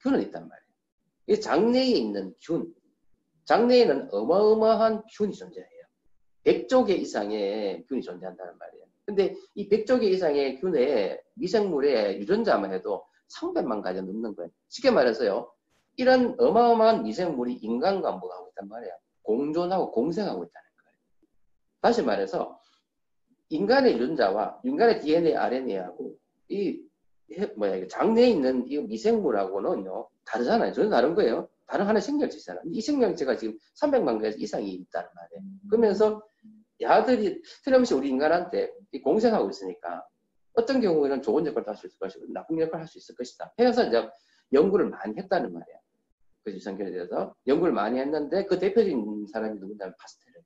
균은 있단 말이에요. 이 장내에 있는 균, 장내에는 어마어마한 균이 존재해요. 100조 개 이상의 균이 존재한다는 말이에요. 근데 이 100조 개 이상의 균의 미생물의 유전자만 해도 300만 가지 넘는 거예요. 쉽게 말해서요. 이런 어마어마한 미생물이 인간과 뭐가 하고 있단 말이에요. 공존하고 공생하고 있다는 거예요. 다시 말해서 인간의 유전자와 인간의 DNA, RNA하고 이 장내에 있는 이 미생물하고는요 다르잖아요. 전혀 다른 거예요. 다른 하나의 생명체잖아요. 이 생명체가 지금 300만 개 이상이 있다는 말이에요. 그러면서 야들이 틀림없이 우리 인간한테 공생하고 있으니까 어떤 경우에는 좋은 역할을 할 수 있을 것이고 나쁜 역할을 할 수 있을 것이다. 해서 이제 연구를 많이 했다는 말이에요. 그 유산균에 대해서 연구를 많이 했는데 그 대표적인 사람이 누구냐면 파스테르.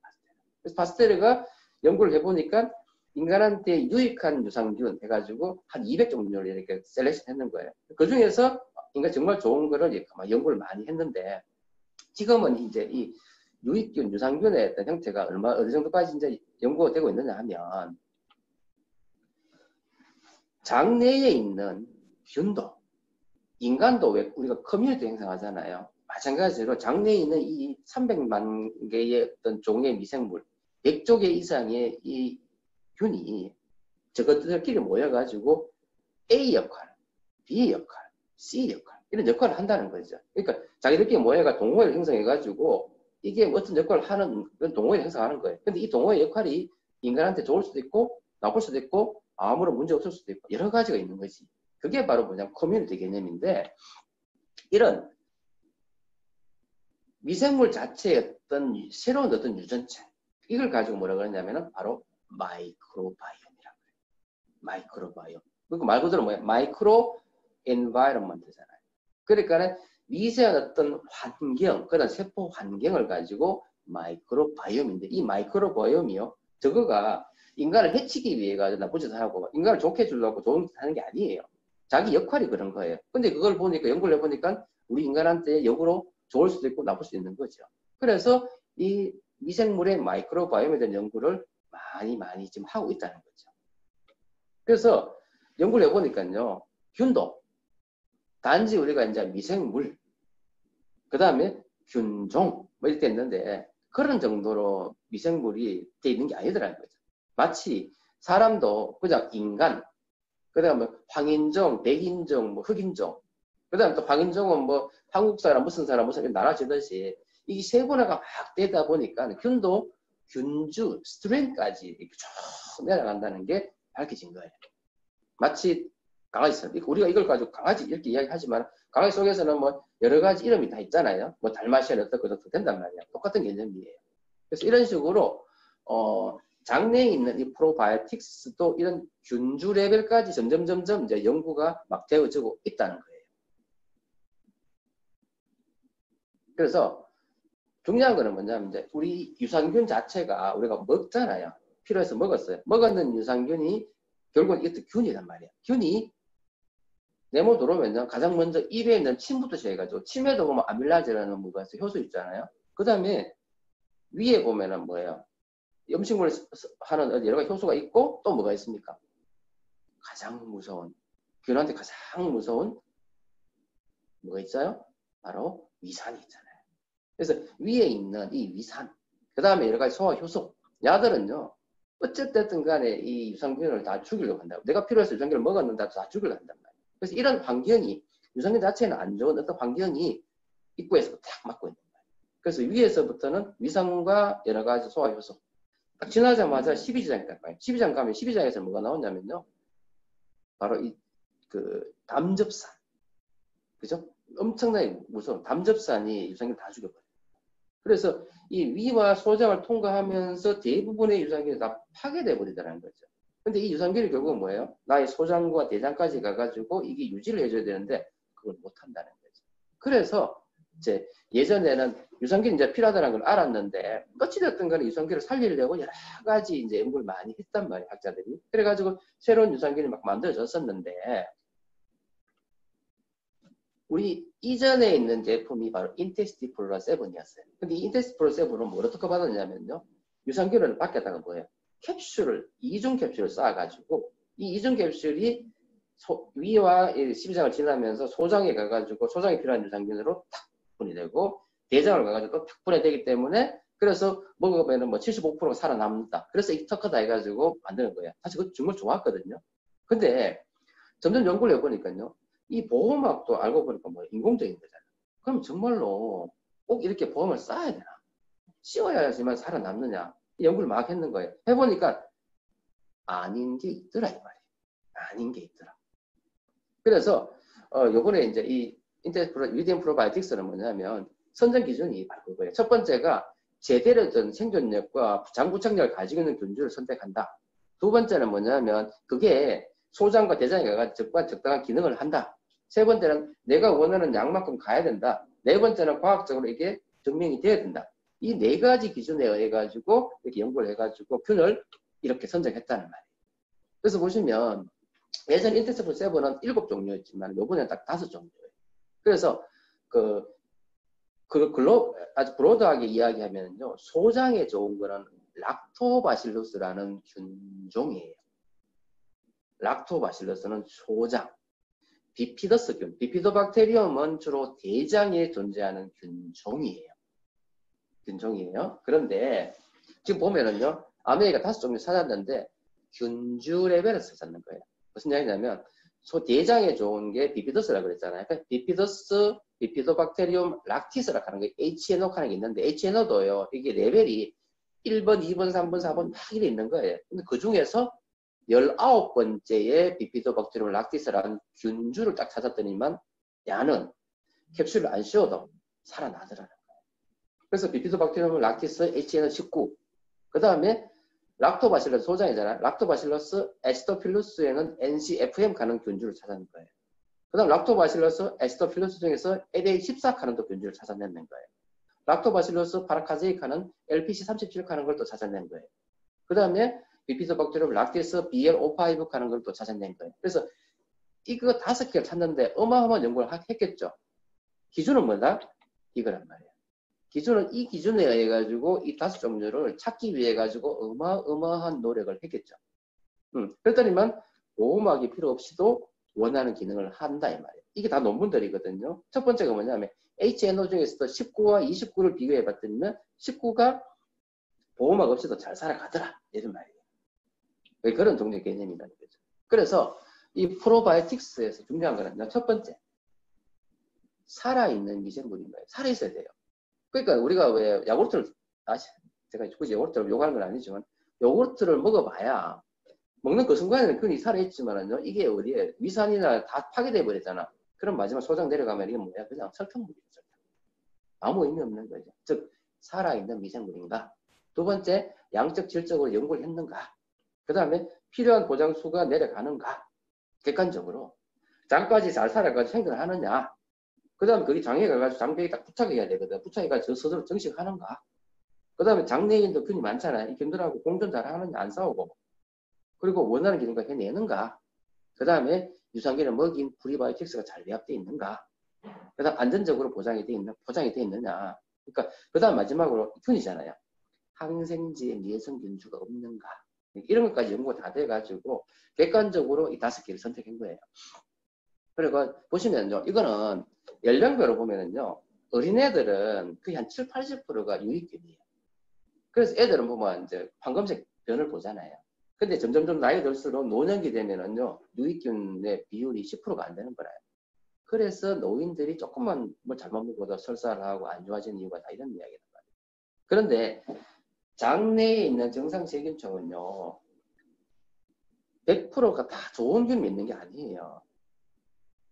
그래서 파스테르가 연구를 해보니까 인간한테 유익한 유산균 해가지고 한 200 종류를 이렇게 셀렉션 했는 거예요. 그 중에서 인간 정말 좋은 거를 연구를 많이 했는데 지금은 이제 이 유익균, 유산균의 어떤 형태가 어느 정도까지 이제 연구가 되고 있느냐 하면 장내에 있는 균도, 인간도 왜 우리가 커뮤니티 행성하잖아요. 마찬가지로 장내에 있는 이 300만 개의 어떤 종의 미생물, 100조 개 이상의 이 균이 저것들끼리 모여가지고 A 역할, B 역할, C 역할 이런 역할을 한다는 거죠. 그러니까 자기들끼리 모여가 동호회를 형성해가지고 이게 어떤 역할을 하는 그런 동호회를 형성하는 거예요. 근데 이 동호회 역할이 인간한테 좋을 수도 있고 나쁠 수도 있고 아무런 문제 없을 수도 있고 여러 가지가 있는 거지. 그게 바로 뭐냐면 커뮤니티 개념인데 이런 미생물 자체의 어떤 새로운 어떤 유전체 이걸 가지고 뭐라 그러냐면은 바로 마이크로바이옴이라고 해요. 마이크로바이옴. 그러니까 말 그대로 뭐야? 마이크로 엔바이런먼트잖아요. 그러니까는 미세한 어떤 환경, 그런 세포 환경을 가지고 마이크로바이옴인데 이 마이크로바이옴이요. 저거가 인간을 해치기 위해 가지고 나쁜 짓을 하고 인간을 좋게 해주려고 좋은 짓을 하는 게 아니에요. 자기 역할이 그런 거예요. 근데 그걸 보니까 연구를 해보니까 우리 인간한테 역으로 좋을 수도 있고 나쁠 수도 있는 거죠. 그래서 이 미생물의 마이크로바이옴에 대한 연구를 많이 지금 하고 있다는 거죠. 그래서 연구를 해보니까요. 균도 단지 우리가 이제 미생물 그 다음에 균종 뭐 이렇게 있는데 그런 정도로 미생물이 돼 있는 게 아니더라는 거죠. 마치 사람도 그냥 인간 그 다음에 황인종, 백인종, 뭐 흑인종 그 다음에 또 황인종은 뭐 한국 사람 무슨 사람 무슨 나눠지듯이 이 세분화가 막 되다 보니까 균도 균주, 스트레인까지 이렇게 쭉 내려간다는 게 밝혀진 거예요. 마치 강아지, 우리가 이걸 가지고 강아지 이렇게 이야기하지만 강아지 속에서는 뭐 여러 가지 이름이 다 있잖아요. 뭐 달마시안 어떻고 된단 말이야. 똑같은 개념이에요. 그래서 이런 식으로 장내에 있는 이 프로바이오틱스도 이런 균주 레벨까지 점점 이제 연구가 막 되어지고 있다는 거예요. 그래서 중요한 거는 뭐냐면 이제 우리 유산균 자체가 우리가 먹잖아요. 필요해서 먹었어요. 먹었는 유산균이 결국은 이것도 균이란 말이야. 균이 내 몸 들어오면 가장 먼저 입에 있는 침부터 시작해가지고 침에도 보면 아밀라제라는 뭐가 있어요. 효소 있잖아요. 그 다음에 위에 보면은 뭐예요? 음식물을 하는 여러 가지 효소가 있고 또 뭐가 있습니까? 가장 무서운 균한테 가장 무서운 뭐가 있어요? 바로 위산이 있잖아요. 그래서 위에 있는 이 위산 그 다음에 여러 가지 소화 효소 야들은요 어쨌든 간에 이 유산균을 다 죽이려고 한다고. 내가 필요해서 유산균을 먹었는데 다 죽이려고 한단 말이에요. 그래서 이런 환경이 유산균 자체는 안 좋은 어떤 환경이 입구에서 딱 막고 있는 거예요. 그래서 위에서부터는 위산과 여러 가지 소화 효소 딱 지나자마자 12지장이 딱 가요. 12장 가면 12장에서 뭐가 나오냐면요. 바로 이 그 담즙산. 그죠? 엄청나게 무서운 담즙산이 유산균을 다 죽여버려요. 그래서 이 위와 소장을 통과하면서 대부분의 유산균이 다 파괴돼 버리더라는 거죠. 근데 이 유산균이 결국은 뭐예요? 나의 소장과 대장까지 가가지고 이게 유지를 해줘야 되는데 그걸 못 한다는 거죠. 그래서 이제 예전에는 유산균이 이제 필요하다는 걸 알았는데 어찌됐든 간에 유산균을 살리려고 여러 가지 이제 연구를 많이 했단 말이에요, 학자들이. 그래가지고 새로운 유산균이 막 만들어졌었는데 우리 이전에 있는 제품이 바로 인텍스티 플로라 7이었어요. 근데 이 인텍스티 플로라 7은 뭘 어떻게 받았냐면요. 유산균을 밖에다가 뭐예요? 캡슐을, 이중 캡슐을 쌓아가지고, 이 이중 캡슐이 위와 십이장을 지나면서 소장에 가가지고, 소장에 필요한 유산균으로 탁 분해되고, 대장을 가가지고 또 탁 분해되기 때문에, 그래서 먹으면 뭐 75%가 살아남는다. 그래서 이 특허다 해가지고 만드는 거예요. 사실 그거 정말 좋았거든요. 근데 점점 연구를 해보니까요. 이 보호막도 알고 보니까 뭐 인공적인 거잖아요. 그럼 정말로 꼭 이렇게 보험을 쌓아야 되나? 씌워야지만 살아남느냐? 연구를 막 했는 거예요. 해보니까 아닌 게 있더라 이 말이에요. 아닌 게 있더라. 그래서 요번에 이제 이 위디엠 프로바이오틱스는 뭐냐면 선정 기준이 바로 그거예요. 첫 번째가 제대로 된 생존력과 장부착력을 가지고 있는 균주를 선택한다. 두 번째는 뭐냐면 그게 소장과 대장에 가서 적당한 기능을 한다. 세 번째는 내가 원하는 양만큼 가야 된다. 네 번째는 과학적으로 이게 증명이 돼야 된다. 이 네 가지 기준에 의해 가지고 이렇게 연구를 해가지고 균을 이렇게 선정했다는 말이에요. 그래서 보시면 예전 인텍스플 7은 7종류였지만 요번에는 딱 5종류예요. 그래서 아주 브로드하게 이야기하면요. 소장에 좋은 거는 락토바실루스라는 균종이에요. 락토바실루스는 소장. 비피더스균, 비피도박테리움은 주로 대장에 존재하는 균종이에요. 그런데 지금 보면은요. 아메리카 5종류 찾았는데 균주 레벨에서 찾는 거예요. 무슨 얘기냐면 대장에 좋은 게 비피더스라고 그랬잖아요. 그러니까 비피도박테리움 락티스라고 하는 게 HNO 하는 게 있는데 HNO도요. 이게 레벨이 1번, 2번, 3번, 4번 막 이래 있는 거예요. 근데 그 중에서 19번째의 비피도박테리움 락티스라는 균주를 딱 찾았더니만 야는 캡슐을 안 씌워도 살아나더라는 거예요. 그래서 비피도박테리움 락티스 HN19 그 다음에 락토바실러스 소장이잖아요. 락토바실러스 에스토필루스에는 NCFM 가는 균주를 찾아낸 거예요. 그 다음 락토바실러스 에스토필루스 중에서 LA14 가는 또 균주를 찾아내는 거예요. 락토바실러스 파라카제이 가는 LPC37 가는 걸 또 찾아낸 거예요. 그 다음에 비피도박테리움 락티스 BL55 가는 걸 또 찾아낸 거예요. 그래서 이거 5개를 찾는데 어마어마한 연구를 했겠죠. 기준은 뭐다? 이거란 말이에요. 기준은 이 기준에 의해 가지고 이 5종류를 찾기 위해 가지고 어마어마한 노력을 했겠죠. 그랬더니만 보호막이 필요 없이도 원하는 기능을 한다 이 말이에요. 이게 다 논문들이거든요. 첫 번째가 뭐냐면 HNO 중에서도 19와 29를 비교해 봤더니만 19가 보호막 없이도 잘 살아가더라 이런 말이에요. 그런 종류의 개념이라는 거죠. 그래서 이 프로바이오틱스에서 중요한 거는 첫 번째 살아있는 미생물인 거예요. 살아있어야 돼요. 그러니까 우리가 왜 야구르트를 제가 굳이 야구르트를 욕하는 건 아니지만 야구르트를 먹어봐야 먹는 그 순간에는 균이 살아있지만은요 이게 어디에 위산이나 다 파괴돼 버렸잖아. 그럼 마지막 소장 내려가면 이게 뭐야? 그냥 설탕물이죠. 아무 의미 없는 거죠. 즉 살아있는 미생물인가? 두 번째 양적 질적으로 연구를 했는가? 그 다음에 필요한 보장수가 내려가는가? 객관적으로 장까지 잘 살아가지고 생존을 하느냐? 그 다음에 거기 장에 가가지고 장벽에 딱 부착해야 되거든. 부착해가지고 스스로 정식하는가? 그 다음에 장내인도 균이 많잖아요. 이 균들하고 공존 잘 하느냐, 안 싸우고. 그리고 원하는 기능과 해내는가? 그 다음에 유산균을 먹인 프리바이오틱스가 잘 배합되어 있는가? 그 다음 안전적으로 포장이 되어 있느냐? 그러니까 그 다음 마지막으로 균이잖아요. 항생제 내성균주가 없는가? 이런 것까지 연구가 다 돼가지고 객관적으로 이 5개를 선택한 거예요. 그리고 보시면요. 이거는 연령별로 보면은요. 어린애들은 거의 한 7, 80%가 유익균이에요. 그래서 애들은 보면 이제 황금색 변을 보잖아요. 근데 점점 나이 들수록 노년기 되면은요. 유익균의 비율이 10%가 안 되는 거라요. 그래서 노인들이 조금만 뭐 잘못 먹어도 설사를 하고 안 좋아지는 이유가 다 이런 이야기란 말이에요. 그런데 장내에 있는 정상세균총은요. 100%가 다 좋은 균이 있는 게 아니에요.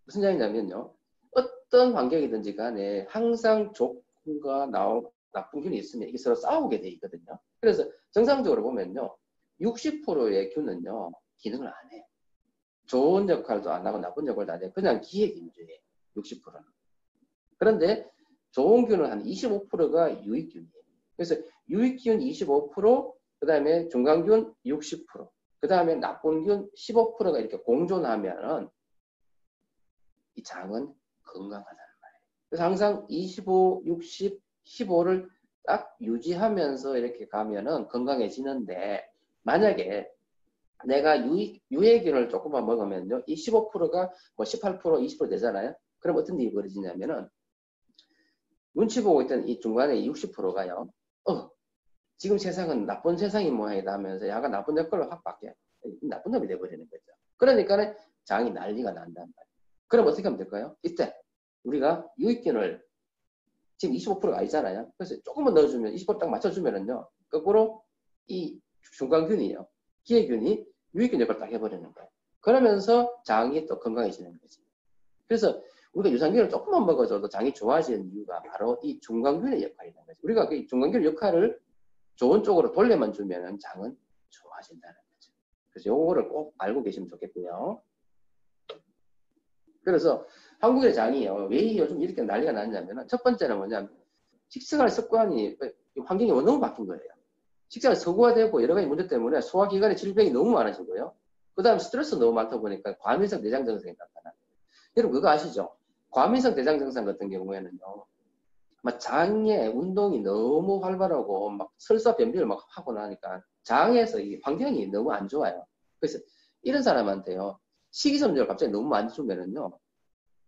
무슨 얘기냐면요. 어떤 환경이든지 간에 항상 좋은가 나쁜 균이 있으면 이게 서로 싸우게 돼 있거든요. 그래서 정상적으로 보면요. 60%의 균은요. 기능을 안 해요. 좋은 역할도 안 하고 나쁜 역할도 안 해요. 그냥 기획인주예요. 60%는. 그런데 좋은 균은 한 25%가 유익균이에요. 그래서 유익균 25%, 그 다음에 중간균 60%, 그 다음에 나쁜 균 15%가 이렇게 공존하면은 이 장은 건강하다는 말이에요. 그래서 항상 25, 60, 15를 딱 유지하면서 이렇게 가면은 건강해지는데, 만약에 내가 유해균을 조금만 먹으면요, 이 15%가 뭐 18%, 20% 되잖아요. 그럼 어떤 일이 벌어지냐면은, 눈치 보고 있던 이 중간에 60%가요, 지금 세상은 나쁜 세상인 모양이다 하면서 약간 나쁜 역할로 확 바뀌어요. 나쁜 놈이 돼버리는 거죠. 그러니까 장이 난리가 난단 말이에요. 그럼 어떻게 하면 될까요? 이때 우리가 유익균을 지금 25%가 아니잖아요. 그래서 조금만 넣어주면 20%딱 맞춰주면은요, 거꾸로 이 중간균이요, 기회균이 유익균 역할을 딱 해버리는 거예요. 그러면서 장이 또 건강해지는 거지. 그래서 우리가 유산균을 조금만 먹어줘도 장이 좋아지는 이유가 바로 이 중간균의 역할이라는 거죠. 우리가 그 중간균 역할을 좋은 쪽으로 돌려만 주면 장은 좋아진다는 거죠. 그래서 요거를 꼭 알고 계시면 좋겠고요. 그래서 한국의 장이요, 왜 요즘 이렇게 난리가 났냐면, 첫 번째는 뭐냐면 식생활 습관이, 환경이 너무 바뀐 거예요. 식생활 서구화되고 여러 가지 문제 때문에 소화기관의 질병이 너무 많아지고요. 그 다음에 스트레스 너무 많다 보니까 과민성 대장 증상이 나타나요. 여러분 그거 아시죠? 과민성 대장 증상 같은 경우에는요, 막 장의 운동이 너무 활발하고 막 설사 변비를 막 하고 나니까 장에서 이 환경이 너무 안 좋아요. 그래서 이런 사람한테요, 식이섬유를 갑자기 너무 많이 주면은요,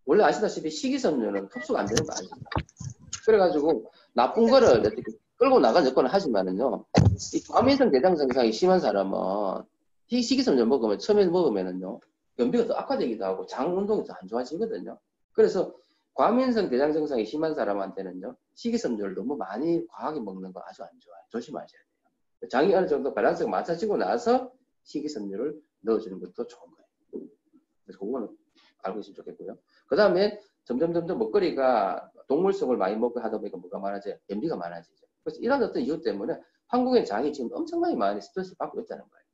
원래 아시다시피 식이섬유는 흡수가 안 되는 거 아시죠? 그래가지고 나쁜 거를 끌고 나간 여건을 하지만은요, 이 과민성 대장 증상이 심한 사람은 이 식이섬유 먹으면, 처음에 먹으면은요, 변비가 더 악화되기도 하고 장 운동이 더 안 좋아지거든요. 그래서 과민성 대장 증상이 심한 사람한테는요, 식이섬유를 너무 많이 과하게 먹는 거 아주 안 좋아요. 조심하셔야 돼요. 장이 어느 정도 밸런스가 맞춰지고 나서 식이섬유를 넣어주는 것도 좋은 거예요. 그래서 그거는 알고 있으면 좋겠고요. 그 다음에 점점 먹거리가 동물성을 많이 먹고 하다 보니까 뭐가 많아져요? 변비가 많아지죠. 그래서 이런 어떤 이유 때문에 한국의 장이 지금 엄청나게 많이 스트레스를 받고 있다는 거예요.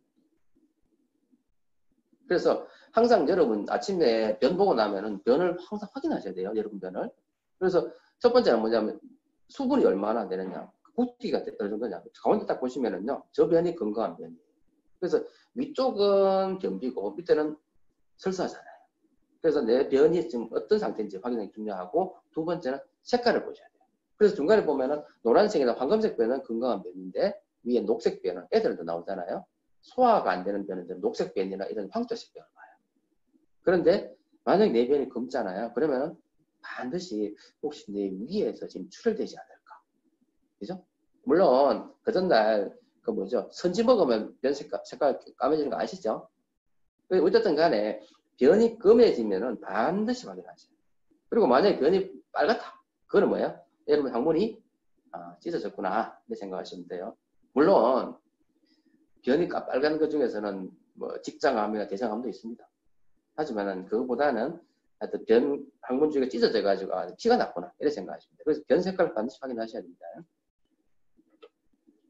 그래서 항상 여러분 아침에 변 보고 나면은 변을 항상 확인하셔야 돼요. 여러분 변을. 그래서 첫 번째는 뭐냐면 수분이 얼마나 되느냐, 굵기가 어느 정도냐. 가운데 딱 보시면은요, 저 변이 건강한 변이에요. 그래서 위쪽은 변비고 밑에는 설사잖아요. 그래서 내 변이 지금 어떤 상태인지 확인하기 중요하고, 두 번째는 색깔을 보셔야 돼요. 그래서 중간에 보면은 노란색이나 황금색 변은 건강한 변인데 위에 녹색 변은 애들도 나오잖아요. 소화가 안 되는 변은 녹색 변이나 이런 황토색 변을 봐요. 그런데 만약에 내 변이 검잖아요. 그러면 반드시 혹시 내 위에서 지금 출혈되지 않을까. 그죠? 물론 그 전날 그 뭐죠? 선지 먹으면 변 색깔 까매지는 거 아시죠? 어쨌든 간에 변이 검해지면은 반드시 확인하세요. 그리고 만약에 변이 빨갛다. 그거는 뭐예요? 여러분 항문이 찢어졌구나. 이렇게 생각하시면 돼요. 물론 변이 빨간 것 중에서는 뭐 직장암이나 대장암도 있습니다. 하지만은 그거보다는 하여튼 변 항문 쪽에 찢어져 가지고 피가 났구나. 이렇게 생각하시면 돼요. 그래서 변 색깔을 반드시 확인하셔야 됩니다.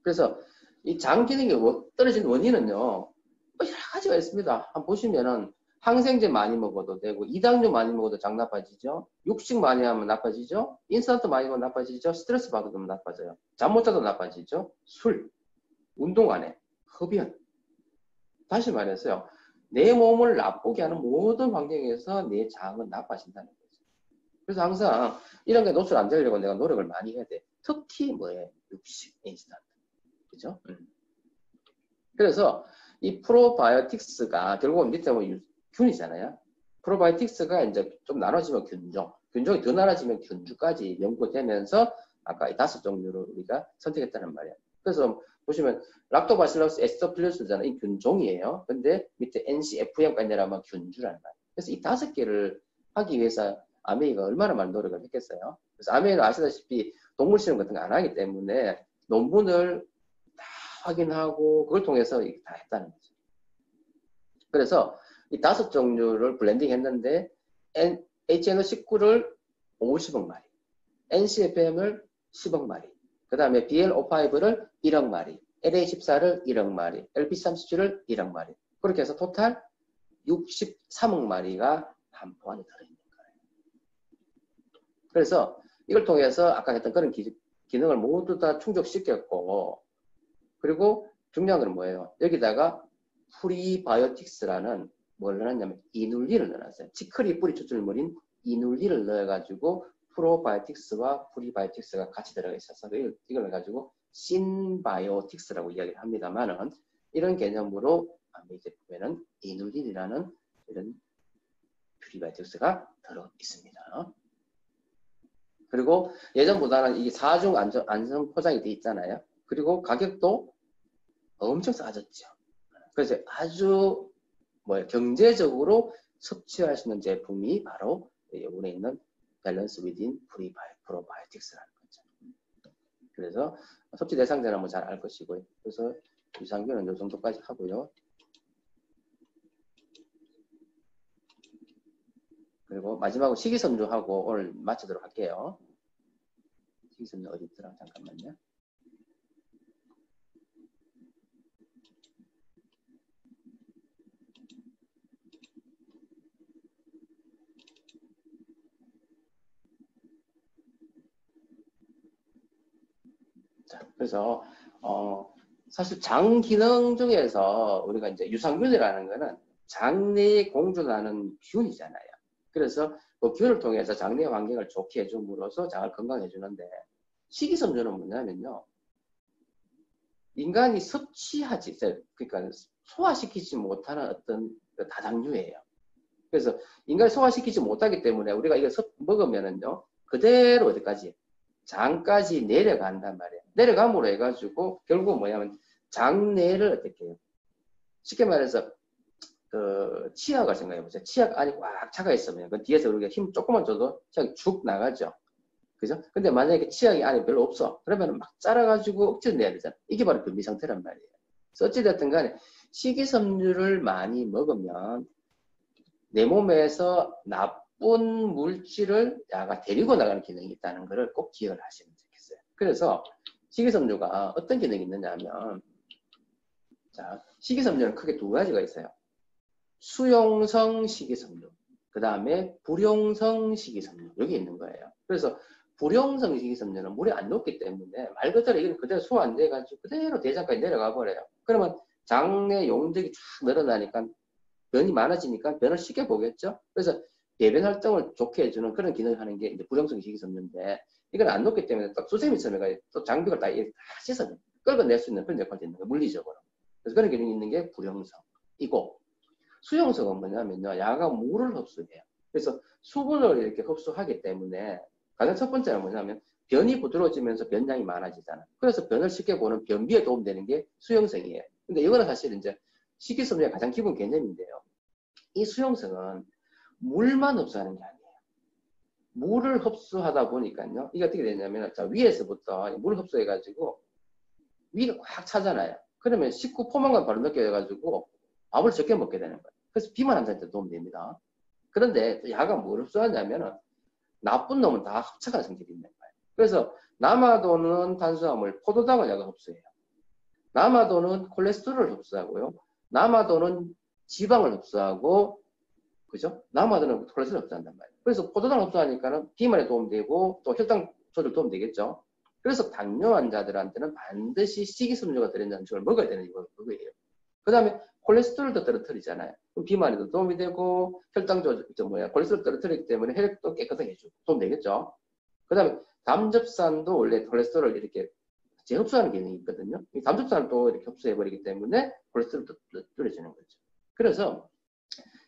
그래서 이 장 기능이 떨어지는 원인은요, 여러 가지가 있습니다. 한번 보시면은 항생제 많이 먹어도 되고, 이당류 많이 먹어도 장 나빠지죠. 육식 많이 하면 나빠지죠. 인스턴트 많이 먹으면 나빠지죠. 스트레스 받으면 나빠져요. 잠 못 자도 나빠지죠. 술, 운동 안 해, 흡연. 다시 말해서요, 내 몸을 나쁘게 하는 모든 환경에서 내 장은 나빠진다는 거죠. 그래서 항상 이런 게 노출 안 되려고 내가 노력을 많이 해야 돼. 특히 뭐예요? 육식, 인스턴트. 그죠? 그래서 이 프로바이오틱스가 결국은 밑에 보면 균이잖아요. 프로바이오틱스가 이제 좀 나눠지면 균종이 더 나눠지면 균주까지 연구되면서 아까 이 5종류를 우리가 선택했다는 말이에요. 그래서 보시면 락토바실러스 에스터필루스잖아요. 이 균종이에요. 근데 밑에 NCFM까지 내려가면 균주라는 말이에요. 그래서 이 5개를 하기 위해서 아메이가 얼마나 많은 노력을 했겠어요. 그래서 아메이는 아시다시피 동물 실험 같은 거 안 하기 때문에 논문을 확인하고 그걸 통해서 다 했다는 거죠. 그래서 이 5종류를 블렌딩 했는데 HNO19를 50억 마리, NCFM을 10억 마리, 그 다음에 BL05를 1억 마리, LA14를 1억 마리, LP37을 1억 마리, 그렇게 해서 토탈 63억 마리가 한포 안에 들어있는 거예요. 그래서 이걸 통해서 아까 했던 그런 기능을 모두 다 충족시켰고, 그리고 중요한 건 뭐예요? 여기다가 프리바이오틱스라는 뭘 넣었냐면 이눌린을 넣어놨어요. 치커리 뿌리 추출물인 이눌린을 넣어가지고 프로바이오틱스와 프리바이오틱스가 같이 들어가 있어서 이걸 가지고 신바이오틱스라고 이야기를 합니다만은 이런 개념으로 이제 보면은 이눌린이라는 이런 프리바이오틱스가 들어 있습니다. 그리고 예전보다는 이게 4중 안전 포장이 돼 있잖아요. 그리고 가격도 엄청 싸졌죠. 그래서 아주 경제적으로 섭취할 수 있는 제품이 바로 여기에 있는 밸런스 위딘 프로바이오틱스라는 거죠. 그래서 섭취 대상자는 뭐 잘 알 것이고요. 그래서 유산균은 이 정도까지 하고요. 그리고 마지막으로 식이섬유하고 오늘 마치도록 할게요. 식이섬유 어디 있더라? 잠깐만요. 자, 그래서 사실 장 기능 중에서 우리가 이제 유산균이라는 거는 장내에 공존하는 균이잖아요. 그래서 그 균을 통해서 장내 환경을 좋게 해줌으로써 장을 건강해 주는데 식이섬유는 뭐냐면요. 인간이 섭취하지, 그러니까 소화시키지 못하는 어떤 다당류예요. 그래서 인간이 소화시키지 못하기 때문에 우리가 이걸 먹으면은요, 그대로 어디까지? 장까지 내려간단 말이에요. 내려감으로 해가지고 결국 뭐냐면 장내를 어떻게 해요? 쉽게 말해서 치약을 생각해보세요. 치약 안이 꽉 차가 있으면 그 뒤에서 우리가 힘 조금만 줘도 치약이 쭉 나가죠. 그죠? 근데 만약에 치약이 안에 별로 없어. 그러면 막 짜라가지고 억지로 내야 되잖아. 이게 바로 변비 상태란 말이에요. 그래서 어찌됐든 간에 식이섬유를 많이 먹으면 내 몸에서 나쁜 물질을 야가 데리고 나가는 기능이 있다는 것을 꼭 기억을 하시면 좋겠어요. 그래서 식이섬유가 어떤 기능이 있느냐 하면, 자, 식이섬유는 크게 두 가지가 있어요. 수용성 식이섬유, 그 다음에 불용성 식이섬유, 여기 있는 거예요. 그래서 불용성 식이섬유는 물에 안 녹기 때문에 말 그대로 이건 그대로 소화 안 돼가지고 그대로 대장까지 내려가 버려요. 그러면 장내 용적이 쫙 늘어나니까 변이 많아지니까 변을 쉽게 보겠죠. 그래서 배변 활동을 좋게 해주는 그런 기능을 하는 게 이제 불용성 식이섬유인데 이건 안 녹기 때문에 딱 수세미처럼 해가지고 또 장벽을 다 씻어 끌어낼 수 있는 그런 역할이 있는 거예요. 물리적으로. 그래서 그런 기능이 있는 게 불용성이고 수용성은 뭐냐면요. 야가 물을 흡수해요. 그래서 수분을 이렇게 흡수하기 때문에 가장 첫 번째는 뭐냐면 변이 부드러워지면서 변량이 많아지잖아. 그래서 변을 쉽게 보는 변비에 도움되는 게 수용성이에요. 근데 이거는 사실 이제 식이섬유의 가장 기본 개념인데요. 이 수용성은 물만 흡수하는 게 아니에요. 물을 흡수하다 보니까요. 이게 어떻게 되냐면 자, 위에서부터 물을 흡수해가지고 위가 꽉 차잖아요. 그러면 식후 포만감 바로 느껴져가지고 밥을 적게 먹게 되는 거예요. 그래서 비만 환자한테 도움됩니다. 그런데 야가 뭘 흡수하냐면은 나쁜 놈은 다 합쳐간 성질이 있는 거예요. 그래서 남아도는 탄수화물, 포도당을 야가 흡수해요. 남아도는 콜레스테롤을 흡수하고요. 남아도는 지방을 흡수하고, 그죠? 남아도는 콜레스테롤을 흡수한단 말이에요. 그래서 포도당을 흡수하니까는 비만에 도움되고 또 혈당 조절 도움되겠죠. 그래서 당뇨 환자들한테는 반드시 식이섬유가 들어있는 음식을 먹어야 되는 이유가 그거예요. 그 다음에 콜레스테롤도 떨어뜨리잖아요. 그럼 비만에도 도움이 되고 혈당 조절, 콜레스테롤 떨어뜨리기 때문에 혈액도 깨끗하게 해주고 도움되겠죠. 그 다음에 담즙산도 원래 콜레스테롤을 이렇게 재흡수하는 기능이 있거든요. 이 담즙산을 또 이렇게 흡수해버리기 때문에 콜레스테롤도 줄여지는 거죠. 그래서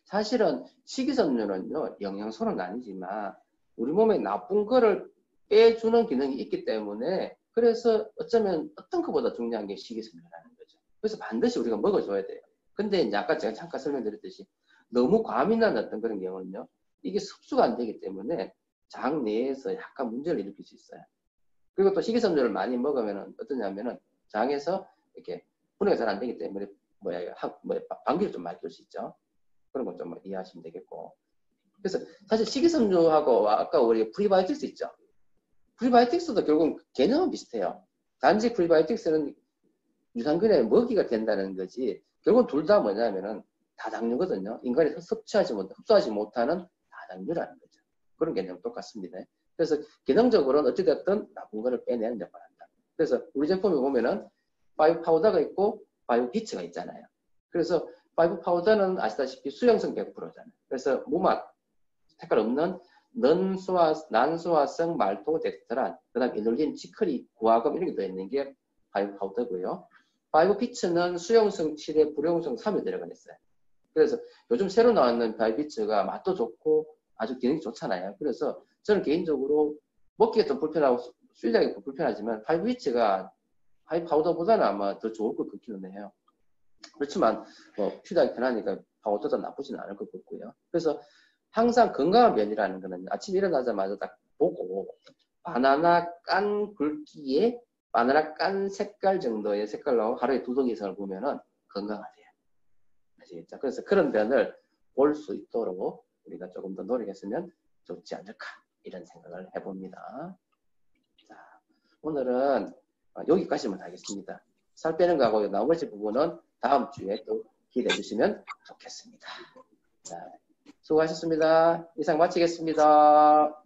사실은 식이섬유는요, 영양소는 아니지만 우리 몸에 나쁜 거를 빼주는 기능이 있기 때문에 그래서 어쩌면 어떤 것보다 중요한 게 식이섬유라는 거죠. 그래서 반드시 우리가 먹어줘야 돼요. 근데 이제 아까 제가 잠깐 설명드렸듯이 너무 과민한 어떤 그런 경우는요, 이게 흡수가 안 되기 때문에 장 내에서 약간 문제를 일으킬 수 있어요. 그리고 또 식이섬유를 많이 먹으면 어떠냐면은 장에서 이렇게 분해가 잘 안 되기 때문에 방귀를 좀 많이 낄 수 있죠. 그런 건 좀 이해하시면 되겠고. 그래서 사실 식이섬유하고 아까 우리 프리바이오틱스 있죠. 프리바이오틱스도 결국 개념은 비슷해요. 단지 프리바이오틱스는 유산균의 먹이가 된다는 거지. 결국은 둘 다 뭐냐면은 다당류거든요. 인간이 흡수하지 못하는 다당류라는 거죠. 그런 개념은 똑같습니다. 그래서 기능적으로는 어찌됐든 나쁜 거를 빼내는 역할을 한다. 그래서 우리 제품에 보면은 파이브 파우더가 있고 파이브 비츠가 있잖아요. 그래서 파이브 파우더는 아시다시피 수용성 100%잖아요. 그래서 무맛, 색깔 없는 난소화성 말토덱스트란, 그 다음 이눌린, 치크리, 구화금 이런 게 들어있는 게 파이브 파우더고요. 파이브 피츠는 수용성 7에 불용성 3이 들어가 있어요. 그래서 요즘 새로 나왔는 파이브 피츠가 맛도 좋고 아주 기능이 좋잖아요. 그래서 저는 개인적으로 먹기가 좀 불편하고 수유하기가 불편하지만 파이브 피츠가 파이브 파우더보다는 아마 더 좋을 것 같기는 해요. 그렇지만 뭐 피우하기 편하니까 파우더도 나쁘지는 않을 것 같고요. 그래서 항상 건강한 면이라는 거는 아침에 일어나자마자 딱 보고 바나나 깐 굵기에 바나나 깐 색깔 정도의 색깔로 하루에 2덩이 이상을 보면은 건강하대요. 아시겠죠? 그래서 그런 면을 볼 수 있도록 우리가 조금 더 노력했으면 좋지 않을까 이런 생각을 해봅니다. 자, 오늘은 여기까지만 하겠습니다. 살 빼는 거하고 나머지 부분은 다음 주에 또 기대해 주시면 좋겠습니다. 자, 수고하셨습니다. 이상 마치겠습니다.